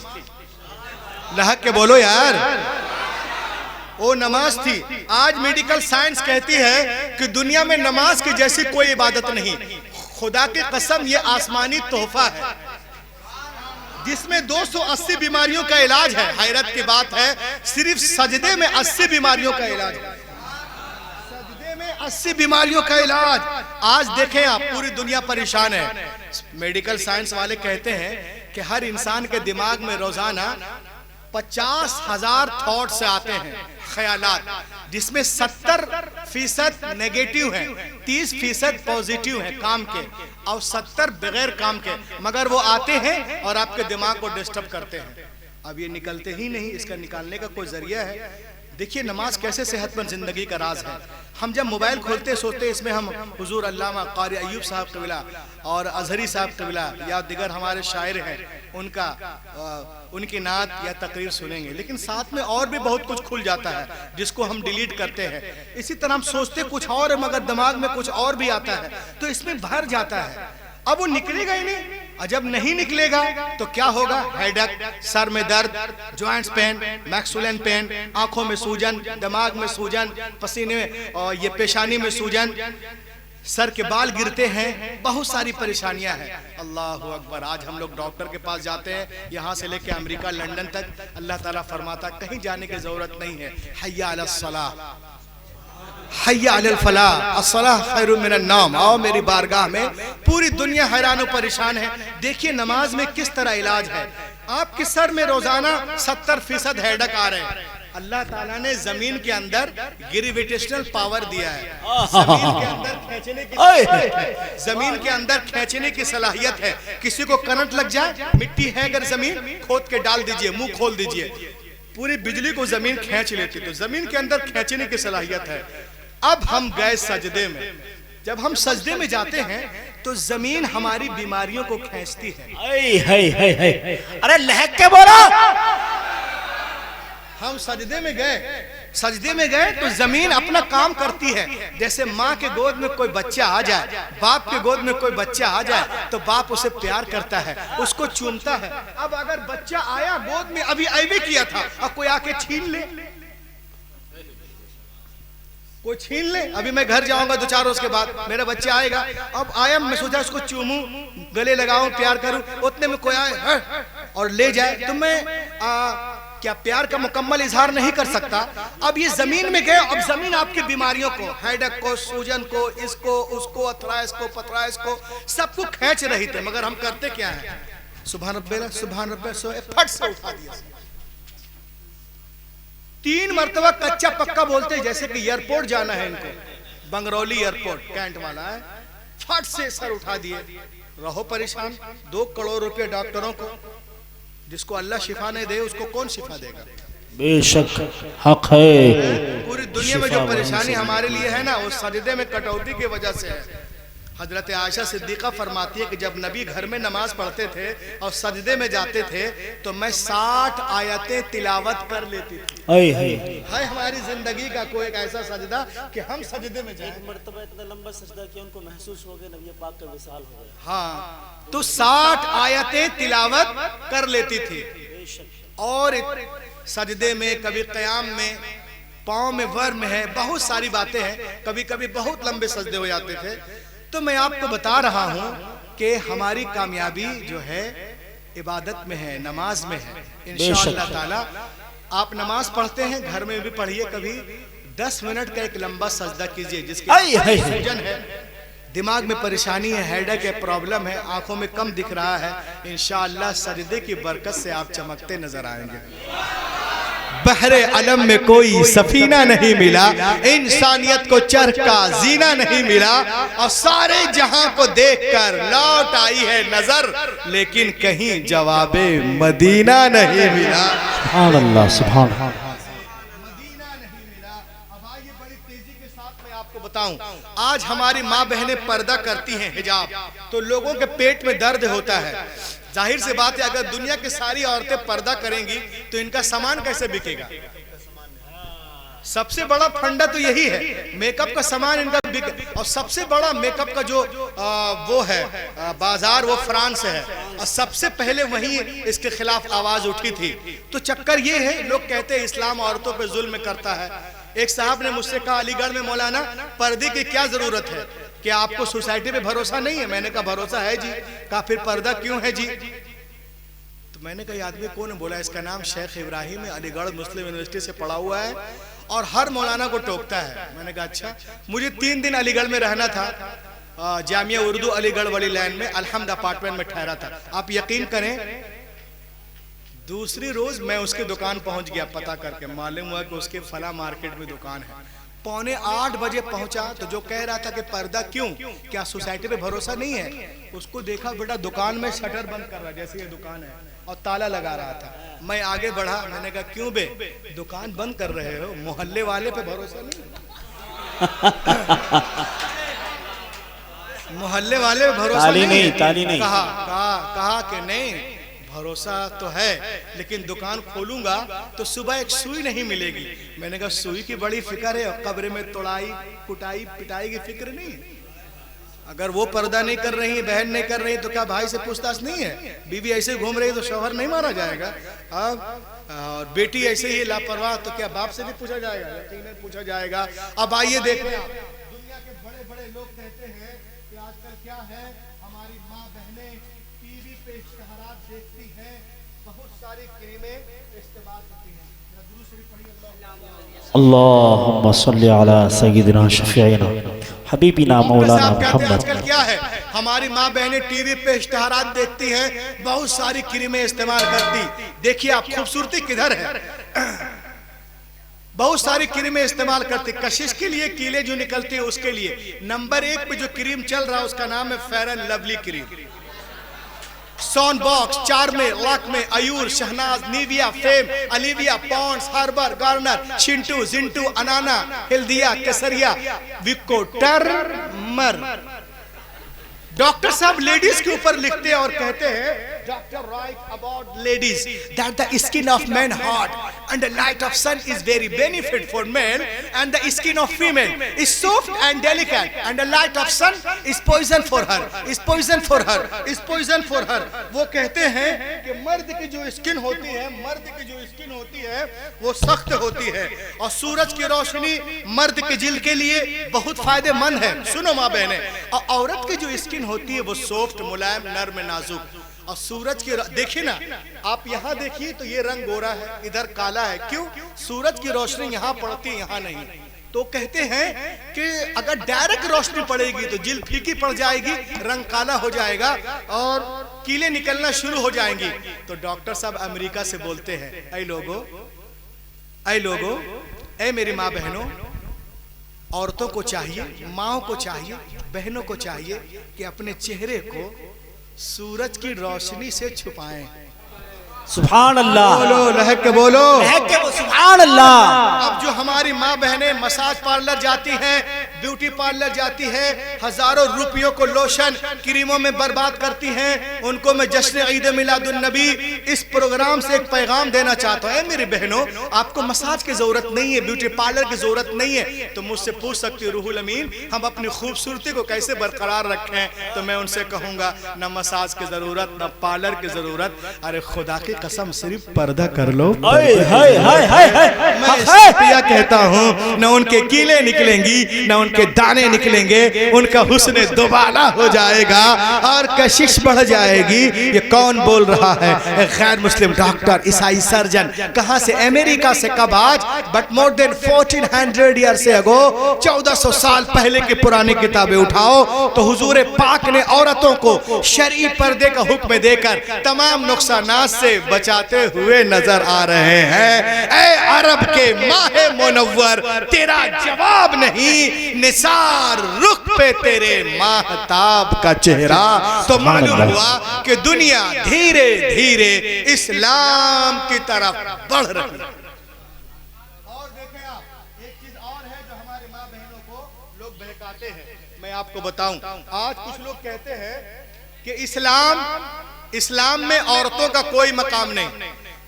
लहक के बोलो यार, वो नमाज थी। आज मेडिकल साइंस कहती है कि दुनिया में नमाज की जैसी कोई इबादत नहीं। खुदा की कसम ये आसमानी तोहफा है जिसमें 280 बीमारियों का इलाज है। हैरत की बात है सिर्फ सजदे में 80 बीमारियों का इलाज है, सजदे में 80 बीमारियों का इलाज। आज देखें आप, पूरी दुनिया परेशान है। मेडिकल साइंस वाले कहते हैं कि हर इंसान के दिमाग में रोजाना 50,000 थॉट्स आते हैं, ख्यालात, जिसमें 70% नेगेटिव हैं, 30% पॉजिटिव हैं काम के, और 70 बगैर काम के, मगर वो आते हैं और आपके दिमाग को डिस्टर्ब करते हैं। अब ये निकलते ही नहीं, इसका निकालने का कोई जरिया है? देखिए नमाज कैसे सेहतमंद जिंदगी का राज है। हम जब मोबाइल खोलते सोचते इसमें हम हुजूर अल्लामा कारी अय्यूब साहब कबिला और अजहरी साहब कबिला या दिगर हमारे शायर हैं उनकी नात या तकरीर सुनेंगे, लेकिन साथ में और भी बहुत कुछ खुल जाता है जिसको हम डिलीट करते हैं। इसी तरह हम सोचते कुछ और है मगर दिमाग में कुछ और भी आता है, तो इसमें भर जाता है। अब वो निकलेगा ही नहीं, और जब नहीं निकलेगा तो क्या होगा? हेडेक, सर में दर्द, जॉइंट्स पेन, मैक्सुलन पेन, आंखों में सूजन, दिमाग में सूजन, पसीने और ये पेशानी में सूजन, सर के बाल गिरते हैं, बहुत सारी परेशानियां हैं। अल्लाह अकबर। आज हम लोग डॉक्टर के पास जाते हैं, यहाँ से लेके अमेरिका लंदन तक, अल्लाह ताला फरमाता कहीं जाने की जरूरत नहीं है। हय्या अलस सलाह, हय्या अलल फलाह, अस्सलाह खैरुम मिनन नौम। आओ मेरी बारगाह में। पूरी दुनिया हैरान और परेशान है। देखिए नमाज में किस तरह इलाज है। आपके सर में रोजाना 70% हेडेक आ रहे हैं। अल्लाह ताला ने जमीन के अंदर ग्रेविटेशनल पावर दिया है, जमीन के अंदर खींचने की, जमीन के अंदर खींचने की सलाहियत है। किसी को करंट लग जाए, मिट्टी है अगर जमीन, खोद के डाल दीजिए, मुंह खोल दीजिए, पूरी बिजली को जमीन खींच लेती। तो जमीन के अंदर खींचने की सलाहियत है। अब हम गए सजदे में। जब हम सजदे में जाते हैं तो जमीन हमारी बीमारियों को खींचती है। अरे लहक के बोला। हम सजदे में गए तो जमीन अपना काम करती है। जैसे माँ के गोद में कोई बच्चा आ जाए, बाप के गोद में कोई बच्चा आ जाए तो बाप उसे प्यार करता है, उसको चूमता है। अब अगर बच्चा आया गोद में, अभी ऐवे किया था, अब कोई आके छीन ले, कोई छीन ले। अभी मैं घर जाऊंगा 2-4 रोज के बाद, मेरा बच्चा आएगा, अब आया, मैं सोचा उसको चूमूं, गले लगाऊं, प्यार करूं, उतने में कोई आए और ले जाए, तो मैं क्या प्यार का मुकम्मल इजहार नहीं कर सकता? अब ये जमीन में गए, अब जमीन आपकी बीमारियों को, हेडेक को, सूजन को, इसको उसको, अथराइस को, पथराइस को, सबको खींच रही थी। मगर हम करते क्या है? सुभान रब्बिल, सुभान रब्बिल, फट से उठा दिया। 3 मरतबा कच्चा पक्का बोलते, जैसे कि एयरपोर्ट जाना है इनको, बंगरौली एयरपोर्ट कैंट वाला है, फट से सर उठा दिए। रहो परेशान, 2 करोड़ रुपए डॉक्टरों को, जिसको अल्लाह शिफा नहीं दे उसको कौन शिफा देगा? बेशक हक है। पूरी दुनिया में जो परेशानी हमारे लिए है ना, वो सजदे में कटौती की वजह से है। हजरत आयशा सिद्दीक़ा फरमाती है कि जब नबी घर में नमाज पढ़ते थे और सजदे में जाते थे तो मैं 60 आयतें तिलावत कर लेती थी। है हमारी जिंदगी का कोई एक ऐसा सजदा कि हम सजदे में जाएं। मर्तबा इतना लंबा सजदा किया उनको महसूस हो गया नबी पाक का विसाल हो गया। हाँ, तो 60 आयतें तिलावत कर लेती थी। और सजदे में, कभी क़याम में, पाँव में वर्म है, बहुत सारी बातें हैं। कभी कभी बहुत लंबे सजदे हो जाते थे। तो मैं आपको बता रहा हूं कि हमारी कामयाबी जो है इबादत में है, नमाज में है। इंशाअल्लाह ताला आप नमाज पढ़ते हैं, घर में भी पढ़िए, कभी 10 मिनट का एक लंबा सजदा कीजिए। जिसके सूजन है, दिमाग में परेशानी है, हेडेक है, प्रॉब्लम है, आंखों में कम दिख रहा है, इंशाअल्लाह सजदे की बरकत से आप चमकते नजर आएंगे। बहरे अलम में कोई सफीना नहीं मिला, इंसानियत को चरख का जीना नहीं मिला, और सारे जहां को देखकर लौट आई है नजर, लेकिन कहीं जवाबे मदीना नहीं मिला। सुभान अल्लाह, सुभान मदीना नहीं मिला। अब आइए बड़ी तेजी के साथ मैं आपको बताऊं, आज हमारी माँ बहनें पर्दा करती हैं, हिजाब, तो लोगों के पेट में दर्द होता है। जाहिर सी बात है, अगर दुनिया की सारी औरतें पर्दा करेंगी तो इनका सामान कैसे बिकेगा? सबसे बड़ा फंडा तो यही है, मेकअप का सामान इनका बिके। और सबसे बड़ा मेकअप का जो वो है बाजार, वो फ्रांस है, और सबसे पहले वही इसके खिलाफ आवाज उठी थी। तो चक्कर ये है, लोग कहते हैं इस्लाम औरतों पे जुल्म करता है। एक साहब ने मुझसे कहा, अलीगढ़ में मौलाना पर्दे की क्या जरूरत है, कि आपको सोसाइटी पे भरोसा नहीं है? मैंने कहा भरोसा है जी। कहा फिर पर्दा क्यों है जी? तो मैंने कहा आदमी कौन है? बोला इसका नाम शेख इब्राहिम है, अलीगढ़ मुस्लिम यूनिवर्सिटी से पढ़ा हुआ है और हर मौलाना को टोकता है। मैंने कहा अच्छा। मुझे 3 दिन अलीगढ़ में रहना था, जामिया उर्दू अलीगढ़ वाली लाइन में अल्हम्द अपार्टमेंट में ठहरा था। आप यकीन करें, दूसरी रोज मैं उसकी दुकान पहुंच गया, पता करके मालूम हुआ कि उसके फला मार्केट में दुकान है। 7:45 बजे पहुंचा तो जो कह रहा था कि पर्दा क्यों, क्या सोसाइटी पे भरोसा नहीं है, उसको देखा बेटा दुकान में शटर बंद कर रहा, जैसे ये दुकान है, और ताला लगा रहा था। मैं आगे बढ़ा, मैंने कहा क्यों बे, दुकान बंद कर रहे हो, मोहल्ले वाले पे भरोसा नहीं? मोहल्ले वाले पे भरोसा नहीं? ताली नहीं। कहा कि नहीं, भरोसा तो है, लेकिन दुकान खोलूंगा तो सुबह एक सुई नहीं मिलेगी। मैंने कहा सुई की बड़ी फिक्र है, और कब्र में तोड़ाई कुटाई पिटाई की फिक्र नहीं है। अगर वो पर्दा नहीं कर रही, बहन नहीं कर रही, तो क्या भाई से पूछताछ नहीं है? बीवी ऐसे घूम रही तो शौहर नहीं मारा जाएगा? और बेटी ऐसे ही लापरवाह, तो क्या बाप से भी पूछा जाएगा? यकीनन पूछा जाएगा। अब आइए देखें, दुनिया के बड़े बड़े लोग कहते हैं कि आजकल क्या है, हमारी माँ बहनें टीवी पे इश्तिहारात देखती हैं, बहुत सारी क्रीमें इस्तेमाल होती हैं। अल्लाहुम्मा सल्ली अला सय्यिदिना शफीइना हबीबिना मौलाना मुहम्मद। आजकल क्या है, हमारी माँ बहनें टीवी पे इश्तिहारात देखती हैं, बहुत सारी क्रीमें इस्तेमाल करती। देखिए आप खूबसूरती किधर है, बहुत सारी क्रीमें इस्तेमाल करती। कशिश के लिए कीले जो निकलती है उसके लिए नंबर 1 पे जो क्रीम चल रहा है उसका नाम है फेयर एंड लवली क्रीम। सॉन बॉक्स, चार्मे, Lakme, Ayur, Shahnaz, Nivea, Fem, Olivia, Pond's, हार्बर, गार्नर, चिंटू, जिंटू, अनाना, हिल्दिया, केसरिया, विको, टर्मर। डॉक्टर साहब लेडीज के ऊपर लिखते हैं और कहते हैं, doctor write about ladies that the skin of man hot and the light of sun is very benefit for man and the skin of female is soft and delicate and the light of sun is poison for her, is poison for her, is poison for her. वो कहते हैं कि मर्द की जो skin होती है, मर्द की जो स्किन होती है वो सख्त होती है, और सूरज की रोशनी मर्द के जिल्द के लिए बहुत फायदेमंद है। सुनो माँ बहने, और औरत की जो स्किन होती है वो सॉफ्ट, मुलायम, नर्म, नाजुक। और सूरज की देखिए ना, आप यहाँ देखिए तो ये रंग गोरा है, इधर काला है। क्यों? सूरज की रोशनी यहाँ पड़ती है, यहाँ नहीं। तो कहते हैं कि अगर डायरेक्ट रोशनी पड़ेगी तो जिल्द फीकी पड़ जाएगी, रंग काला हो जाएगा और कीले निकलना शुरू हो जाएंगी। तो डॉक्टर साहब अमेरिका से बोलते हैं, ऐ लोगो, ऐ लोगो, ऐ मेरी माँ बहनों, औरतों को चाहिए, माओ को चाहिए, बहनों को चाहिए कि अपने चेहरे को सूरज की रोशनी से छुपाएं। सुभान अल्लाह, बोलो, लहक के बोलो, लहक के वो सुभान अल्लाह। अब जो हमारी माँ बहनें मसाज पार्लर जाती हैं, ब्यूटी पार्लर जाती हैं, हजारों रुपयों को लोशन क्रीमों में बर्बाद करती हैं, उनको मैं जश्न ईद मिलादुन नबी इस प्रोग्राम से एक पैगाम देना चाहता हूँ। मेरी बहनों, आपको मसाज की जरूरत नहीं है, ब्यूटी पार्लर की जरूरत नहीं है, तो मुझसे पूछ सकती हो रूहुल अमीन हम अपनी खूबसूरती को कैसे बरकरार रखें, तो मैं उनसे कहूंगा न मसाज की जरूरत, न पार्लर की जरूरत। अरे खुदा की कसम सिर्फ पर्दा कर लो। मैं शुक्रिया कहता हूँ, न उनके कीले निकलेंगी, न उनके दाने निकलेंगे, उनका हुस्न दोबारा हो जाएगा और कशिश बढ़ जाएगी। ये कौन बोल रहा है? गैर मुस्लिम डॉक्टर, ईसाई सर्जन, कहां से? अमेरिका से। कब? आज, बट मोर देन 1400 ईयर से अगो, 1400 साल पहले की पुरानी किताबें उठाओ तो हुजूर पाक ने औरतों को शरई पर्दे का हुक्म देकर तमाम नुकसानात से बचाते हुए नजर आ रहे हैं। ऐ अरब के माहे मुनव्वर, तेरा जवाब नहीं, निसार रुख पे तेरे माहताब का चेहरा। तो मालूम हुआ कि दुनिया धीरे धीरे इस्लाम की तरफ बढ़ रही है। और देखें आप, एक चीज और है जो हमारे माँ बहनों को लोग बहकाते हैं। मैं आपको बताऊं, आज कुछ लोग कहते हैं कि इस्लाम में औरतों का कोई मकाम नहीं,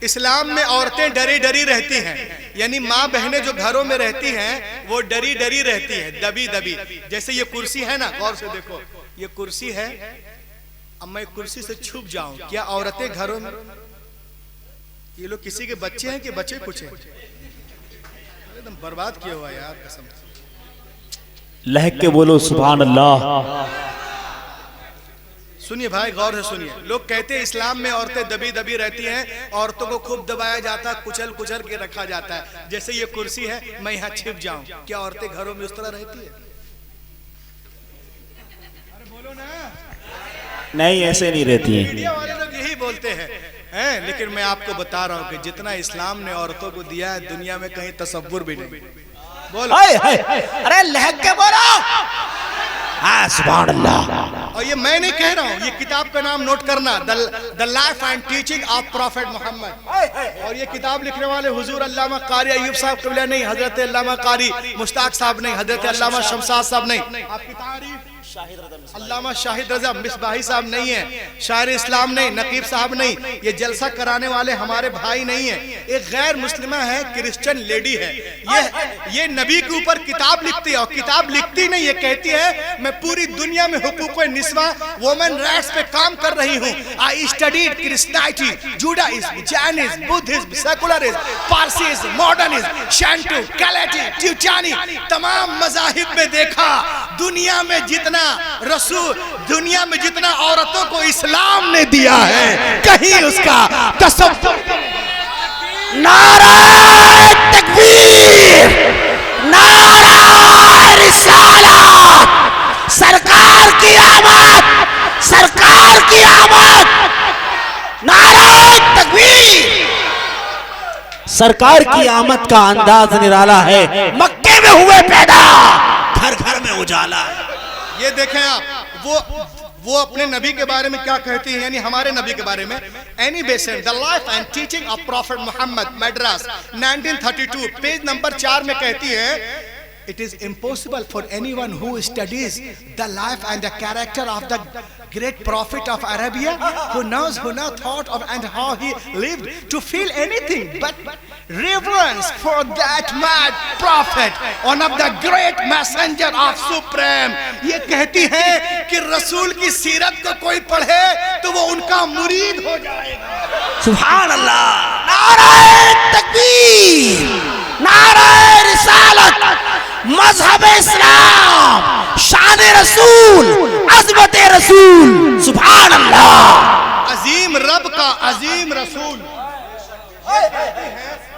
इस्लाम में औरतें डरी डरी रहती हैं। यानी माँ बहनें जो घरों में रहती हैं वो डरी डरी रहती हैं, दबी दबी। जैसे ये कुर्सी है ना, गौर से देखो, ये कुर्सी है, अब मैं कुर्सी से छुप जाऊं, क्या औरतें घरों में? ये लोग किसी के बच्चे हैं कि बच्चे कुछ हैं? एकदम बर्बाद किया हुआ यार, कसम। लहक के बोलो सुभान अल्लाह। सुनिए भाई, गौर से सुनिए। लोग कहते हैं इस्लाम में औरतें दबी दबी रहती हैं, औरतों को खूब दबाया जाता है, कुचल कुचल के रखा जाता है। जैसे ये कुर्सी है, मैं यहाँ छिप जाऊं, क्या औरतें घरों में उस तरह रहती है? अरे बोलो ना। नहीं, ऐसे नहीं रहती हैं। मीडिया वाले लोग यही बोलते हैं, लेकिन मैं आपको बता रहा हूँ कि जितना इस्लाम ने औरतों को दिया है, दुनिया में कहीं तसव्वुर भी नहीं। बोलो। अरे लहक के बोलो। हाँ, सुभान अल्लाह। और ये मैं नहीं कह रहा हूँ, ये किताब का नाम नोट करना, the life and teaching of prophet Muhammad. और ये किताब लिखने वाले हुजूर अल्लामा कारी अय्यूब साहब कबीला नहीं, हजरत अल्लामा कारी मुश्ताक साहब नहीं, हजरत अल्लामा शमशाद साहब नहीं, आपकी तारीफ अल्लामा शाहिद रजा मिसबाही साहब नहीं है, शायर इस्लाम नहीं, नकीब साहब नहीं, ये जलसा कराने वाले हमारे भाई नहीं है। एक गैर मुस्लिमा है, क्रिश्चियन लेडी है, ये नबी के ऊपर किताब लिखती है, और किताब लिखती नहीं, ये कहती है मैं पूरी दुनिया में हुकूक निस्वा, वुमेन राइट्स पे काम कर रही हूँ। I studied Christianity, Judaism, Jainism, Buddhism, secularism, Parsism, modernism, Shinto, कैलेटी, ट्यूचानी, तमाम मज़ाहिब में देखा। दुनिया में जितना दुनिया में जितना औरतों को इस्लाम ने दिया है, कहीं उसका तसव्वुर। नारे तकबीर, नारे रिसालत, सरकार की आमद, सरकार की आमद, नारे तकबीर। सरकार की आमद का अंदाज निराला है, मक्के में हुए पैदा, घर घर में उजाला। ये देखें आप, वो अपने नबी के बारे में क्या कहती है, यानी हमारे नबी के बारे में। Annie Besant, the life and teaching of prophet Muhammad, Madras 1932, page number 4 में कहती है, it is impossible for anyone who studies the life and the character of the great prophet of Arabia, who knows thought of and how he lived, to feel anything but reverence for that mad prophet, one of the great messenger of supreme। ये कहती है कि रसूल की सीरत को कोई पढ़े तो वो उनका मुरीद हो जाएगा। सुभान अल्लाह। नारे तकबीर, नारे रिसालत, मजहब इस्लाम, शान रसूल, अज़मत रसूल, सुभान अल्लाह। अजीम रब का अजीम रसूल।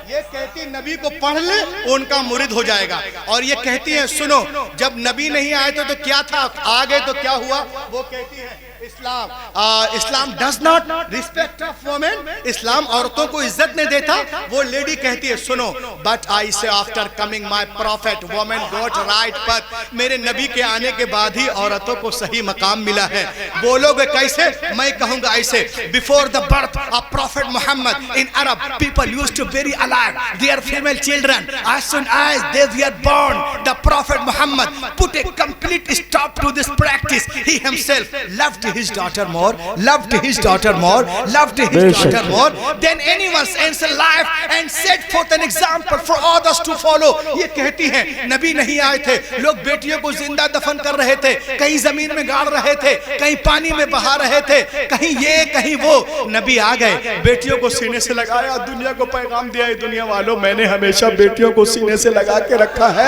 ये कहती नबी को पढ़ ले उनका मुरीद हो जाएगा। और ये कहती है सुनो, जब नबी नहीं आए थे तो क्या था, आ गए तो क्या हुआ। वो कहती है Islam does not respect of women, इस्लाम औरतों को इज्जत नहीं देता। वो लेडी कहती है सुनो, बट आई से after coming my profit women got right पथ, मेरे नबी के आने के बाद ही औरतों को सही मकाम मिला है। बोलोगे कैसे, मैं कहूंगा ऐसे, before the birth of prophet Muhammad in Arab people used to bury alive their female children. As soon as they were born, the prophet Muhammad put a complete stop to this practice. He himself loved his daughter more, loved his daughter more, loved his daughter more than anyone else in life, and set forth an example for others to follow. ये कहती है नबी नहीं आए थे, लोग बेटियों को जिंदा दफन कर रहे थे, कहीं जमीन में गाड़ रहे थे, कहीं पानी में बहा रहे थे, कहीं ये कहीं वो। नबी आ गए, बेटियों को सीने से लगाया, दुनिया को पैगाम दिया है, दुनिया वालों मैंने हमेशा बेटियों को सीने से लगा के रखा है।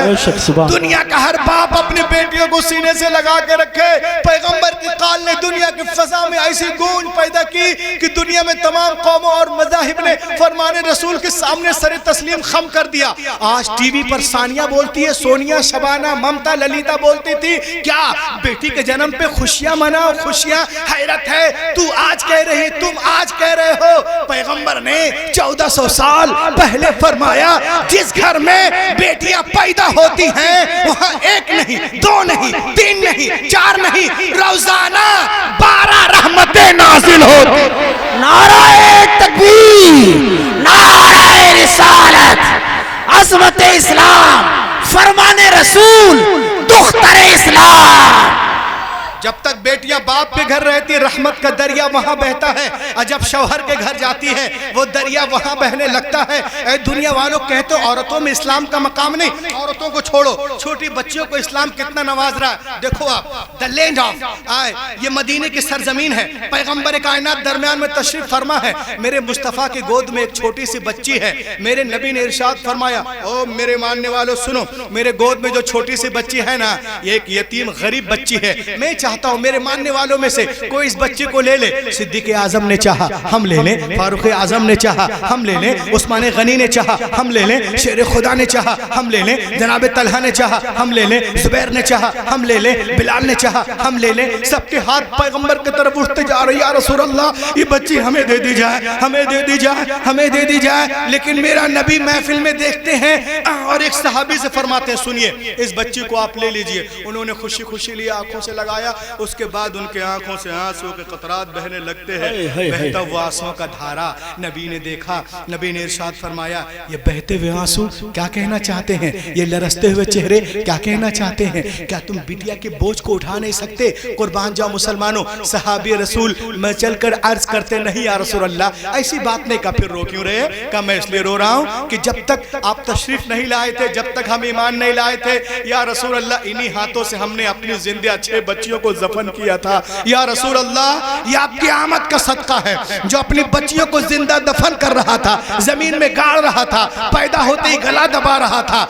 दुनिया का हर बाप अपनी बेटियों को सीने से लगा के रखे। पैगंबर की काल ने दुनिया की फजा में ऐसी गूंज पैदा की कि दुनिया में तमाम कौमों और मज़ाहिब ने फरमाने रसूल के सामने सरे तस्लीम खम कर दिया। आज टीवी पर सानिया बोलती है, सोनिया, शबाना, ममता, ललिता बोलती थी क्या बेटी के जन्म पे खुशियां मनाओ, खुशियां। हैरत है, तू आज कह रही, तुम आज कह रहे हो। पैगंबर ने 1400 साल पहले फरमाया, जिस घर में बेटियां पैदा होती हैं वहां एक नहीं, दो नहीं, तीन नहीं, चार नहीं, रोजाना 12 रहमतें नाजिल होती। नाराए तकबीर, नाराए रिसालत, अज़मत इस्लाम, फरमाने रसूल, दुख्तर इस्लाम। जब तक बेटियां बाप के घर रहती, रहमत का दरिया वहां बहता है, और जब शौहर के घर जाती है वो दरिया वहां बहने लगता है। ऐ दुनिया वालों, कहते औरतों में इस्लाम का मकाम नहीं, औरतों को छोड़ो, छोटी बच्चियों को इस्लाम कितना नवाज रहा है। देखो आप, द लैंड ऑफ आए, ये मदीने की सरजमीन है, पैगंबर कायनात दरमियान में तशरीफ फरमा है। मेरे मुस्तफ़ा की गोद में एक छोटी सी बच्ची है। मेरे नबी ने इरशाद फरमाया, ओ मेरे मानने वालों सुनो, मेरे गोद में जो छोटी सी बच्ची है ना, ये एक यतीम गरीब बच्ची है। मैं चाहता हूं मेरे मानने वालों में से कोई इस बच्चे को ले ले। सिद्दीक़ आज़म ने चाहा हम ले लें, फारूक आज़म ने चाहा हम ले लें, उस्मान गनी ने चाहा हम ले लें, शेर खुदा ने चाहा हम ले लें, जनाब तलहा ने चाहा हम ले लें, जुबैर ने चाहा हम ले लें, बिलाल ने चाहा हम ले लें। सबके’हाथ पैगंबर की तरफ उठते जा रहे, या रसूल अल्लाह ये बच्ची हमें दे दी जाए, हमें दे दी जाए, हमें दे दी जाए। लेकिन मेरा नबी महफिल में देखते हैं और एक सहाबी से फरमाते हैं, सुनिए इस बच्ची को आप ले लीजिए। उन्होंने खुशी खुशी लिया, आंखों से लगाया, उसके बाद उनके आंखों से आंसू के कतरात बहने लगते हैं। बहता हुआ आंसुओं का धारा नबी ने देखा। नबी ने इरशाद फरमाया, ये बहते हुए आंसू क्या कहना चाहते हैं, ये लरसते हुए चेहरे क्या कहना चाहते हैं। क्या तुम बिटिया के बोझ को उठा नहीं सकते? कुर्बान जाओ मुसलमानों। सहाबी रसूल मैं चलकर अर्ज करते, नहीं या रसूल अल्लाह ऐसी बात नहीं। का फिर रो क्यों रहे? का मैं इसलिए रो रहा हूं कि जब तक आप तशरीफ नहीं लाए थे, जब तक हम ईमान नहीं लाए थे, या रसूल अल्लाह इन्हीं हाथों से हमने अपनी जिंदा 6 बच्चियों को दफन किया था। या रसूल अल्लाह ये आपकी आमद का सदका है, जो अपनी बच्चियों को जिंदा दफन कर रहा था, जमीन में गाड़ रहा था, पैदा होते ही गला दबा रहा था।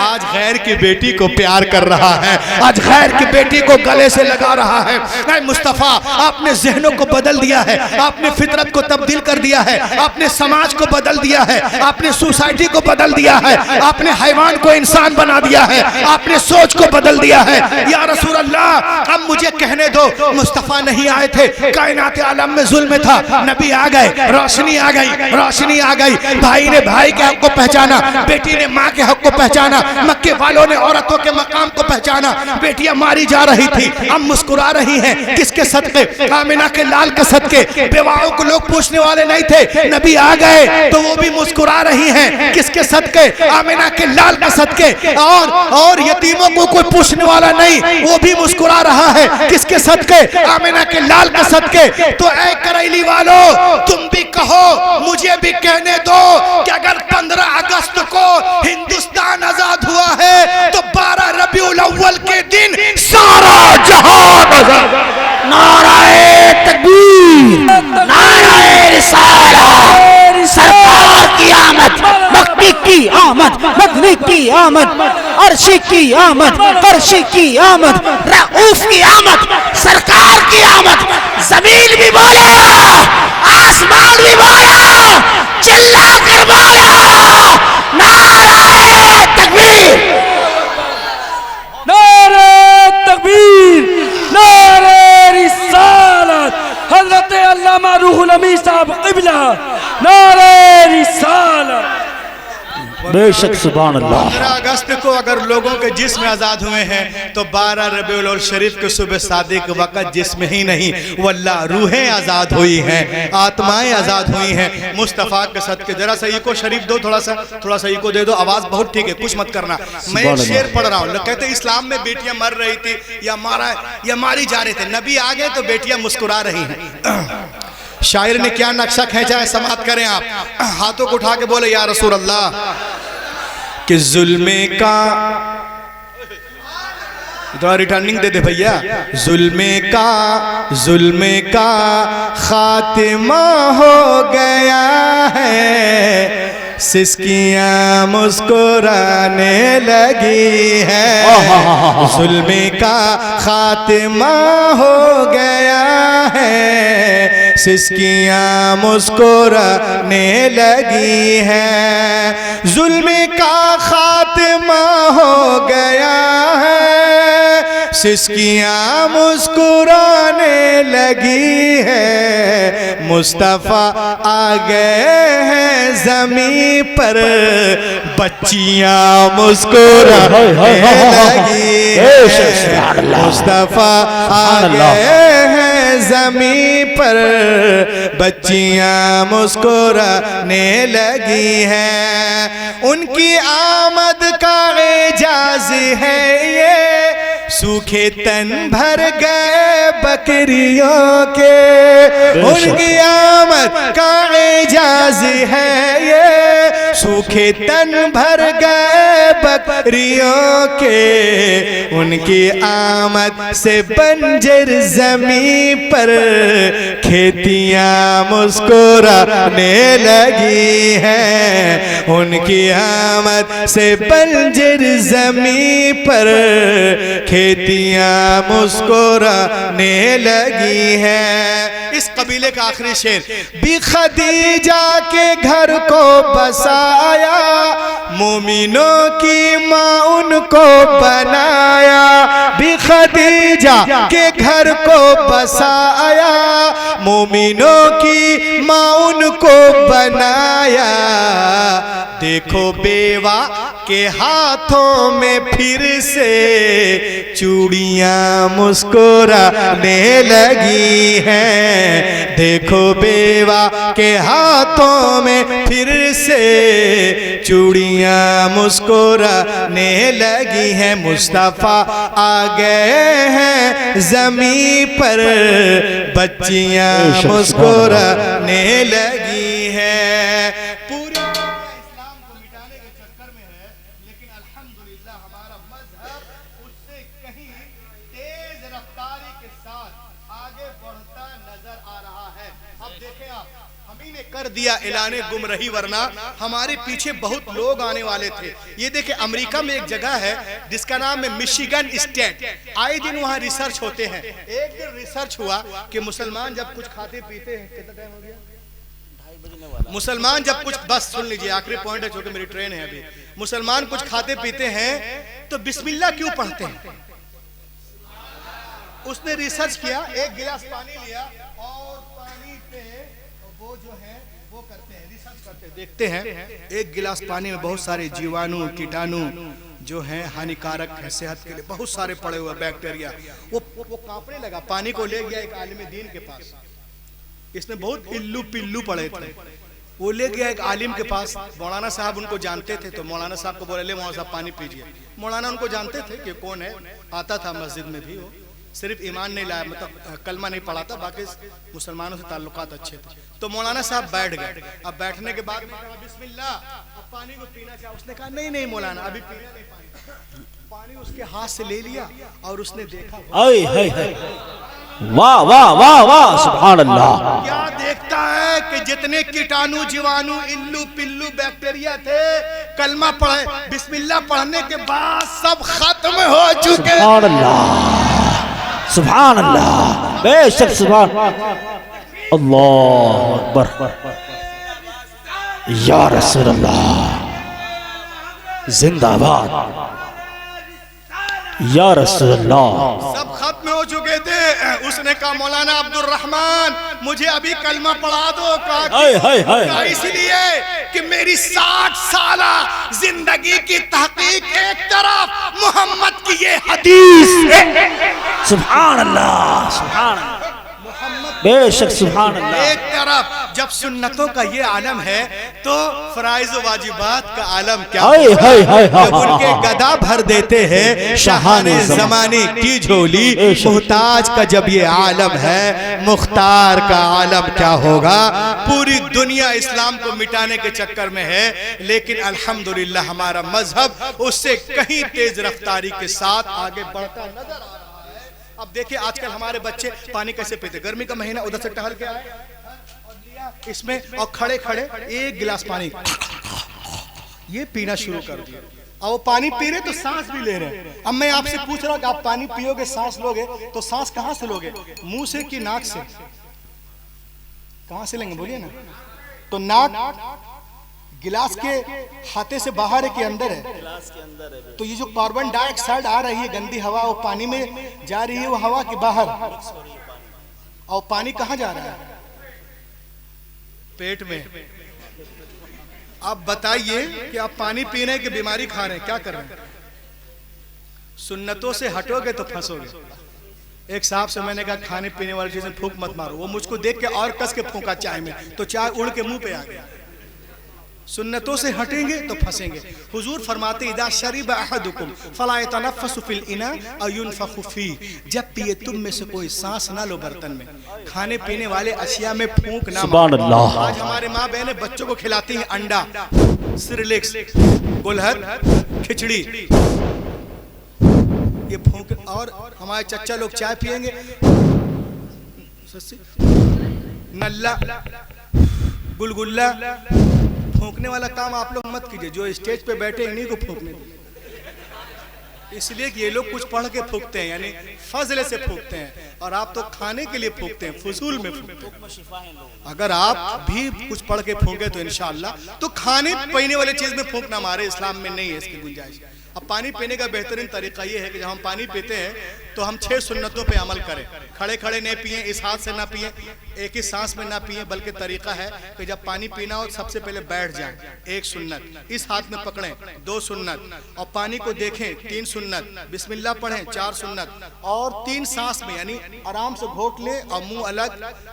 आज गैर की बेटी को प्यार कर रहा है, आज गैर की बेटी को गले से लगा रहा है। मुस्तफा आपने जहनों को बदल दिया है, आपने फितरत को तब्दील कर दिया है, आपने समाज को बदल दिया है, आपने सोसाइटी को बदल दिया है, आपने हैवान को इंसान बना दिया है, आपने सोच को बदल दिया है। या रसूल अल्लाह अब मुझे कहने दो, मुस्तफा नहीं आए थे, कायनात आलम में जुल्म था, नबी आ गए, रोशनी आ गई, रोशनी आ गई। भाई ने भाई के हक को पहचाना, बेटी ने माँ के हक को पहचाना, मक्के वालों ने औरतों के मकाम को पहचाना। बेटियां मारी जा रही थी, अब मुस्कुरा रही हैं, किसके सदके? आमिना के लाल के सदके। बेवाओं को लोग पूछने वाले नहीं थे, नबी आ गए तो वो भी मुस्कुरा रही हैं, किसके सदके? आमिना के लाल के सदके। और यतीमों को कोई पूछने वाला नहीं, वो भी मुस्कुरा रहा है, किसके सदके? आमिना के लाल के सदके। तो ऐ करैली वालों, तुम भी कहो, मुझे भी कहने दो कि अगर 15 अगस्त को हिंदुस्तान आजाद हुआ है तो 12 रबीउल अव्वल के दिन सारा जहान आजाद। नाराए तकबीर, नाराए रिसालत, सरकार की आमद, मक्की की आमद, मदनी की आमद, अर्शी की आमद, फर्शी की आमद, रऊफ की आमद, सरकार की आमद। जमीन भी बोले, आसमान भी बोले, चिल्ला कर बोले। बेशक सुभान अल्लाह। 15 अगस्त को अगर लोगों के जिस्म आज़ाद हुए हैं तो 12 रबीउल अव्वल शरीफ के सुबह सादिक वक़्त जिस्म ही नहीं वल्लाह रूहें आज़ाद हुई हैं, आत्माएं आज़ाद हुई हैं मुस्तफ़ा के सदके। जरा सा इको शरीफ दो, थोड़ा सा इको दे दो, आवाज़ बहुत ठीक है, कुछ मत करना। मैं एक शेर पढ़ रहा हूँ। कहते इस्लाम में बेटियां मर रही थी या मारी जा रही थी, नबी आ गए तो बेटियां मुस्कुरा रही हैं। शायर ने क्या नक्शा खींचा है, समाप्त करें आप। हाथों को उठा के बोले या रसूल अल्लाह कि जुल्मे का, थोड़ा रिटर्निंग दे दे भैया। जुल्मे का खातिमा हो गया है, सिस्कियां मुस्कुराने लगी है। जुल्मे का खातिमा हो गया है, सिस्कियां मुस्कुराने लगी है। जुल्मे का खातिमा हो गया है, सिस्कियां मुस्कुराने लगी है। मुस्तफ़ा आ गए हैं ज़मीं पर, बच्चियां मुस्कुराने लगी है। मुस्तफ़ा आ गए हैं ज़मीं पर, बच्चियां मुस्कुराने लगी हैं। उनकी आमद का एजाज है ये, सूखे तन भर गए बकरियों के। उनकी आमद का एजाज है ये, सूखे तन भर गए बकरियों के। उनकी आमद से बंजर जमीन पर खेतियां मुस्कुराने लगी हैं। उनकी आमद से बंजर जमीन पर खेतियां मुस्कुराने लगी हैं। इस कबीले का आखिरी शेर। बी खदीजा के घर को बसाया, मोमिनों की माँ उनको बनाया। बी खदीजा के घर को बसाया, मोमिनों की माँ उनको बनाया। देखो बेवा के हाथों में फिर से चूड़ियां मुस्कुराने लगी हैं। देखो बेवा के हाथों में फिर से चूड़ियां मुस्कुराने लगी हैं। मुस्तफ़ा आ गए हैं ज़मीं पर, बच्चियां मुस्कुराने लगी हैं। पूरे इस्लाम को मिटाने के चक्कर में है, लेकिन अल्हम्दुलिल्लाह हमारा मजहब उससे कहीं तेज रफ्तारी के साथ आगे बढ़ता नजर आ रहा है। अब देखें आप, हम ही ने कर दिया ऐलाने गुमराही, वरना हमारे पीछे बहुत लोग आने वाले थे। ये देखें, अमेरिका में एक जगह है जिसका नाम है मिशिगन स्टेट। आए दिन वहाँ रिसर्च होते हैं। एक दिन रिसर्च हुआ कि मुसलमान जब कुछ खाते पीते हैं, कितना टाइम हो गया? मुसलमान जब कुछ, बस सुन लीजिए आखिरी पॉइंट है, क्योंकि मेरी ट्रेन है अभी। मुसलमान कुछ खाते पीते हैं तो बिस्मिल्लाह क्यों पढ़ते हैं? उसने रिसर्च किया, एक गिलास पानी लिया और पानी पे वो जो है वो करते हैं, रिसर्च करते हैं, देखते हैं एक गिलास पानी में बहुत सारे जीवाणु कीटाणु जो हैं हानिकारक है सेहत के लिए, बहुत सारे पड़े हुए बैक्टीरिया। वो कांपने लगा, पानी को ले गया एक आलिम दीन के पास। इसमें बहुत इल्लू पिल्लू पड़े थे, वो ले गया एक आलिम के पास। मौलाना साहब उनको जानते थे, तो मौलाना साहब को बोले ले मौलाना साहब पानी पीजिए। मौलाना उनको जानते थे कि कौन है, आता था मस्जिद में भी। वो सिर्फ ईमान नहीं लाया, मतलब कलमा नहीं पढ़ा था, बाकी मुसलमानों से ताल्लुकात अच्छे थे। तो मौलाना साहब बैठ गए। अब बैठने के बाद बिस्मिल्लाह, अब पानी को पीना चाहिए। उसने कहा नहीं नहीं मौलाना, अभी पीना नहीं पानी। पानी उसके हाथ से ले लिया और उसने देखा, वाह वाह वाह वाह सुभान अल्लाह। क्या देखता है कि जितने कीटाणु जीवाणु इल्लू पिल्लू बैक्टीरिया थे, कलमा पढ़े बिस्मिल्लाह पढ़ने के बाद सब खत्म हो चुके। सुभान अल्लाह सुभान अल्लाह, बेशक सुभान अल्लाह अकबर। या रसूल अल्लाह जिंदाबाद, या रसूल अल्लाह। सब खत्म हो चुके थे। उसने कहा मौलाना अब्दुल रहमान मुझे अभी कलमा पढ़ा दो। कहा इसलिए कि मेरी 60 साल जिंदगी की तहकीक एक तरफ, मोहम्मद की ये हदीस। सुभान अल्लाह, सुभान अल्लाह, बेशक सुभान अल्लाह। एक तरफ जब सुन्नतों का ये आलम है तो फराइज वाजिबात का आलम क्या है? जब उनके गदा भर देते हैं शाहाने ज़माने की झोली, मुहताज का जब ये आलम है, मुख्तार का आलम क्या होगा? पूरी दुनिया इस्लाम को मिटाने के चक्कर में है, लेकिन अल्हम्दुलिल्लाह हमारा मजहब उससे कहीं तेज रफ्तारी के साथ आगे बढ़ता नजर आ रहा है। अब देखिए आजकल हमारे बच्चे पानी कैसे पीते, गर्मी का महीना उधर से टहल के आए और लिया इसमें और खड़े खड़े एक गिलास पानी ये पीना शुरू कर दिया, और वो पानी पी रहे तो सांस भी ले रहे हैं। अब मैं आपसे पूछ रहा हूं कि आप पानी पियोगे, सांस लोगे, तो सांस कहां से लोगे? मुंह से कि नाक से? कहां से लेंगे बोलिए ना? तो नाक गिलास के हाथे से बाहर है कि अंदर है? गिलास के अंदर है। तो ये जो कार्बन डाइऑक्साइड आ रही है गंदी हवा, वो पानी में जा रही है, वो हवा के बाहर, और पानी कहाँ जा रहा है? पेट में। आप बताइए कि आप पानी पी रहे हैं कि बीमारी खा रहे हैं, क्या कर रहे हैं? सुन्नतों से हटोगे तो फंसोगे। एक साहब से मैंने कहा खाने पीने वाली चीजें फूंक मत मारो, वो मुझको देख के और कस के फूंका चाय में, तो चाय उड़ के मुंह पे आ गया। सुन्नतों से हटेंगे तो फंसेंगे। हुजूर फरमाते इदा शरीब अहदुकुम फला यतनफ़्फ़सु फिल इना अव युनफ़ख़ु फी, जब पिए तुम में से कोई सांस ना लो बर्तन में, खाने पीने वाले अशिया में फूंक ना मारो। आज हमारे माँ बहनें बच्चों को खिलाती हैं अंडा, सिरलिक्स, गुलहद, खिचड़ी, ये फूंक, और हमारे चच्चा लोग चाय पिएंगे नल्ला गुलगुल्ला। फूंकने वाला काम आप लोग मत कीजिए, जो स्टेज पे बैठे इन्हीं को फूंकने दीजिए, इसलिए कि ये लोग कुछ पढ़ के फूंकते हैं, यानी फजले से फूंकते हैं, और आप तो खाने के लिए फूंकते हैं, फजूल में फूंकते हैं। अगर आप भी कुछ पढ़ के फूंके तो इंशाअल्लाह, तो खाने पीने वाली चीज में फूंकना हमारे इस्लाम में नहीं है, इसकी गुंजाइश। अब पानी पीने का बेहतरीन तरीका ये है कि जब हम पानी पीते हैं तो हम 6 सुन्नतों पे अमल करें। खड़े खड़े नहीं पिए, इस हाथ से ना पिए, एक ही सांस में ना पिए, बल्कि तरीका है कि जब पानी पीना हो सबसे पहले बैठ जाएं, 1 सुन्नत, इस हाथ में पकड़ें, 2 सुन्नत, और पानी को देखें, 3 सुन्नत, बिस्मिल्लाह पढ़ें, 4 सुन्नत, और 3 सांस में, यानी आराम से घोट लें और मुंह अलग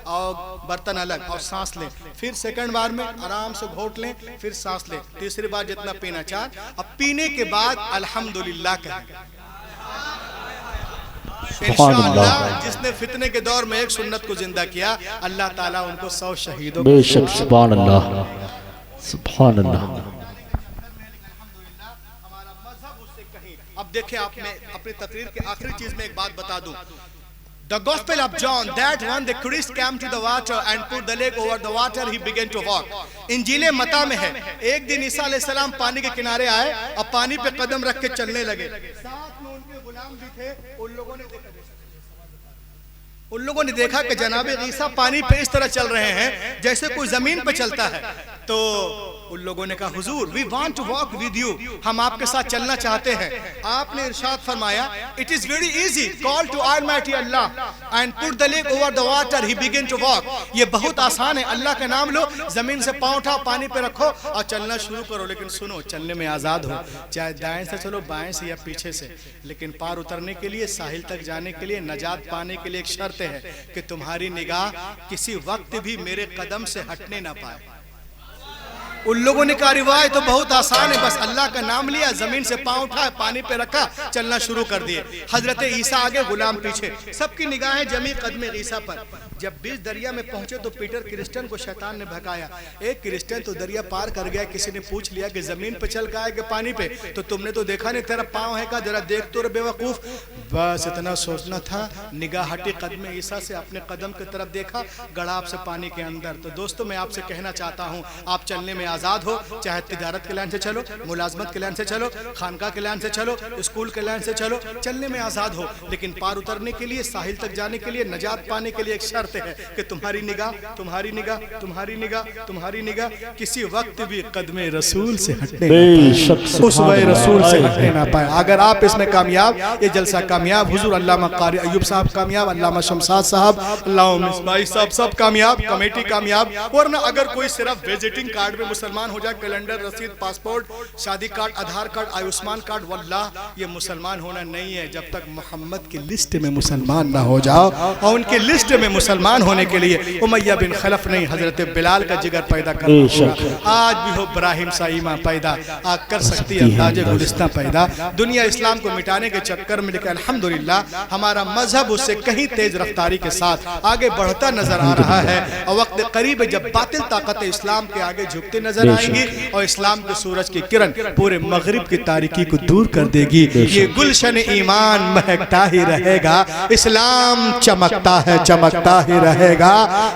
और बर्तन अलग, और सांस लें। फिर सेकंड बार में आराम से घोट लें, फिर सांस लें, तीसरी बार जितना पीना 4। अब पीने के बाद अल्हम्दुलिल्लाह कहें। इंशाअल्लाह जिसने फितने के दौर में एक सुन्नत को जिंदा किया, अल्लाह ताला उनको 100 शहीदों बेशक सुभान अल्लाह, सुभान अल्लाह। हमारा मजहब उससे कहीं। अब देखिए, आप मैं अपनी तकरीर के आखिरी चीज में एक बात बता दूं। The Gospel of John, that when the Christ came to the water and put the leg over the water, he began to walk. इंजीले मता में है, एक दिन ईसा अलैहिस्सलाम पानी के किनारे आए और पानी पे कदम रख के चलने लगे। साथ में उनके गुलाम भी थे। उन लोगों ने देखा कि जनाबे ईसा पानी पे इस तरह चल रहे हैं जैसे कोई जमीन पे चलता है। तो उन लोगों ने कहा, हुजूर we want to walk with you, हम आपके साथ चलना चाहते हैं। आपने इरशाद फरमाया, it is very easy, call to almighty Allah and put the leg over the water, he begin to walk. ये बहुत आसान है, अल्लाह का नाम लो, जमीन से पांव उठाओ, पानी पे रखो और चलना शुरू करो। लेकिन सुनो, चलने में आजाद हो, चाहे दाएं से चलो, बाएं से या पीछे से, लेकिन पार उतरने के लिए, साहिल तक जाने के लिए, नजात पाने के लिए एक शर्त है कि तुम्हारी निगाह किसी वक्त भी मेरे कदम से हटने ना पाए। उन लोगों ने कहा, रिवायत तो बहुत आसान है, बस अल्लाह का नाम लिया, जमीन से पांव उठाया, पानी पे रखा, चलना शुरू कर दिए। हजरत ईसा आगे, गुलाम पीछे, सबकी निगाहें जमी कदमे ईसा पर। जब बीच दरिया में पहुंचे तो पीटर क्रिस्टियन को शैतान ने भगाया। एक क्रिस्टियन तो दरिया पार कर गया, किसी ने पूछ लिया कि जमीन पे चल का है कि पानी पे, तो तुमने तो देखा नहीं, तेरा पांव है का, जरा देख तो रे बेवकूफ। बस इतना सोचना था, निगाह हटी कदमे ईसा से, अपने कदम की तरफ देखा, गड़ाप से पानी के अंदर। तो दोस्तों, मैं आपसे कहना चाहता हूँ, आप चलने में आज़ाद हो, चाहे तिजारत के लाइन से चलो, मुलाजमत के लाइन से चलो, खानका के लाइन से चलो, स्कूल के लाइन से चलो, चलने में आज़ाद हो, लेकिन पार उतरने के लिए, साहिल तक जाने के लिए, नजात पाने के लिए एक शर्त है कि तुम्हारी निगाह, तुम्हारी निगाह, तुम्हारी निगाह, तुम्हारी निगाह किसी वक्त भी कदमे रसूल से हटने ना पाए, उस वह रसूल से हटने ना पाए। अगर आप इसमें कामयाब, ये जलसा कामयाब, हुजूर अल्लामा कारी अय्यूब साहब कामयाब, अल्लामा शमशाद साहब, अल्लामा मिसबाही साहब सब कामयाब, कमेटी कामयाब। वरना अगर कोई सिर्फ विजिटिंग कार्ड में मुसलमान हो जाए, कैलेंडर, रसीद, पासपोर्ट, शादी कार्ड, आधार कार्ड, आयुष्मान कार्ड, वल्लाह ये मुसलमान होना नहीं है। जब तक मोहम्मद की लिस्ट में मुसलमान ना हो जाओ, और उनकी लिस्ट में मुसलमान होने के लिए उमैया बिन खलफ नहीं, हजरत बिलाल का जिगर पैदा कर, आज भी हो इब्राहिम साइमा पैदा, आग कर सकती है अंदाजे गुलिस्तां पैदा। दुनिया इस्लाम को मिटाने के चक्कर में, लेकिन अल्हम्दुलिल्लाह हमारा मजहब उससे कहीं तेज रफ्तारी के साथ आगे बढ़ता नजर आ रहा है। और वक्त करीब है जब बातिल ताकत इस्लाम के आगे झुकते नजर आएंगी और इस्लाम के सूरज की किरण पूरे मगरिब की तारीकी को दूर कर देगी। ये गुलशन ईमान महकता ही रहेगा, इस्लाम चमकता है, चमकता ही रहेगा।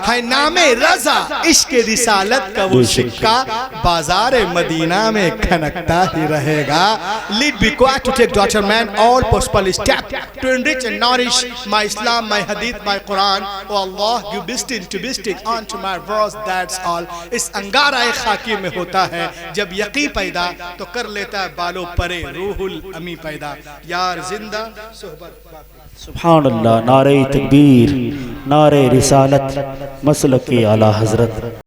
है नामे रजा इश्क रिसालत का वो सिक्का बाजार मदीना में खनकता ही रहेगा। Lead be quiet to take Dr. Man all possible steps to enrich and nourish my Islam, my Hadith, my Quran. Oh Allah, give wisdom to wisdom onto my verse. That's all. इस अंगारा खाकी में होता है जब यकी पैदा तो कर लेता है बालों परे रूहुल अमी पैदा। यार जिंदा सोहबत सुभान अल्लाह, नारे तकबीर, नारे रिसालत, मसलक आला हजरत।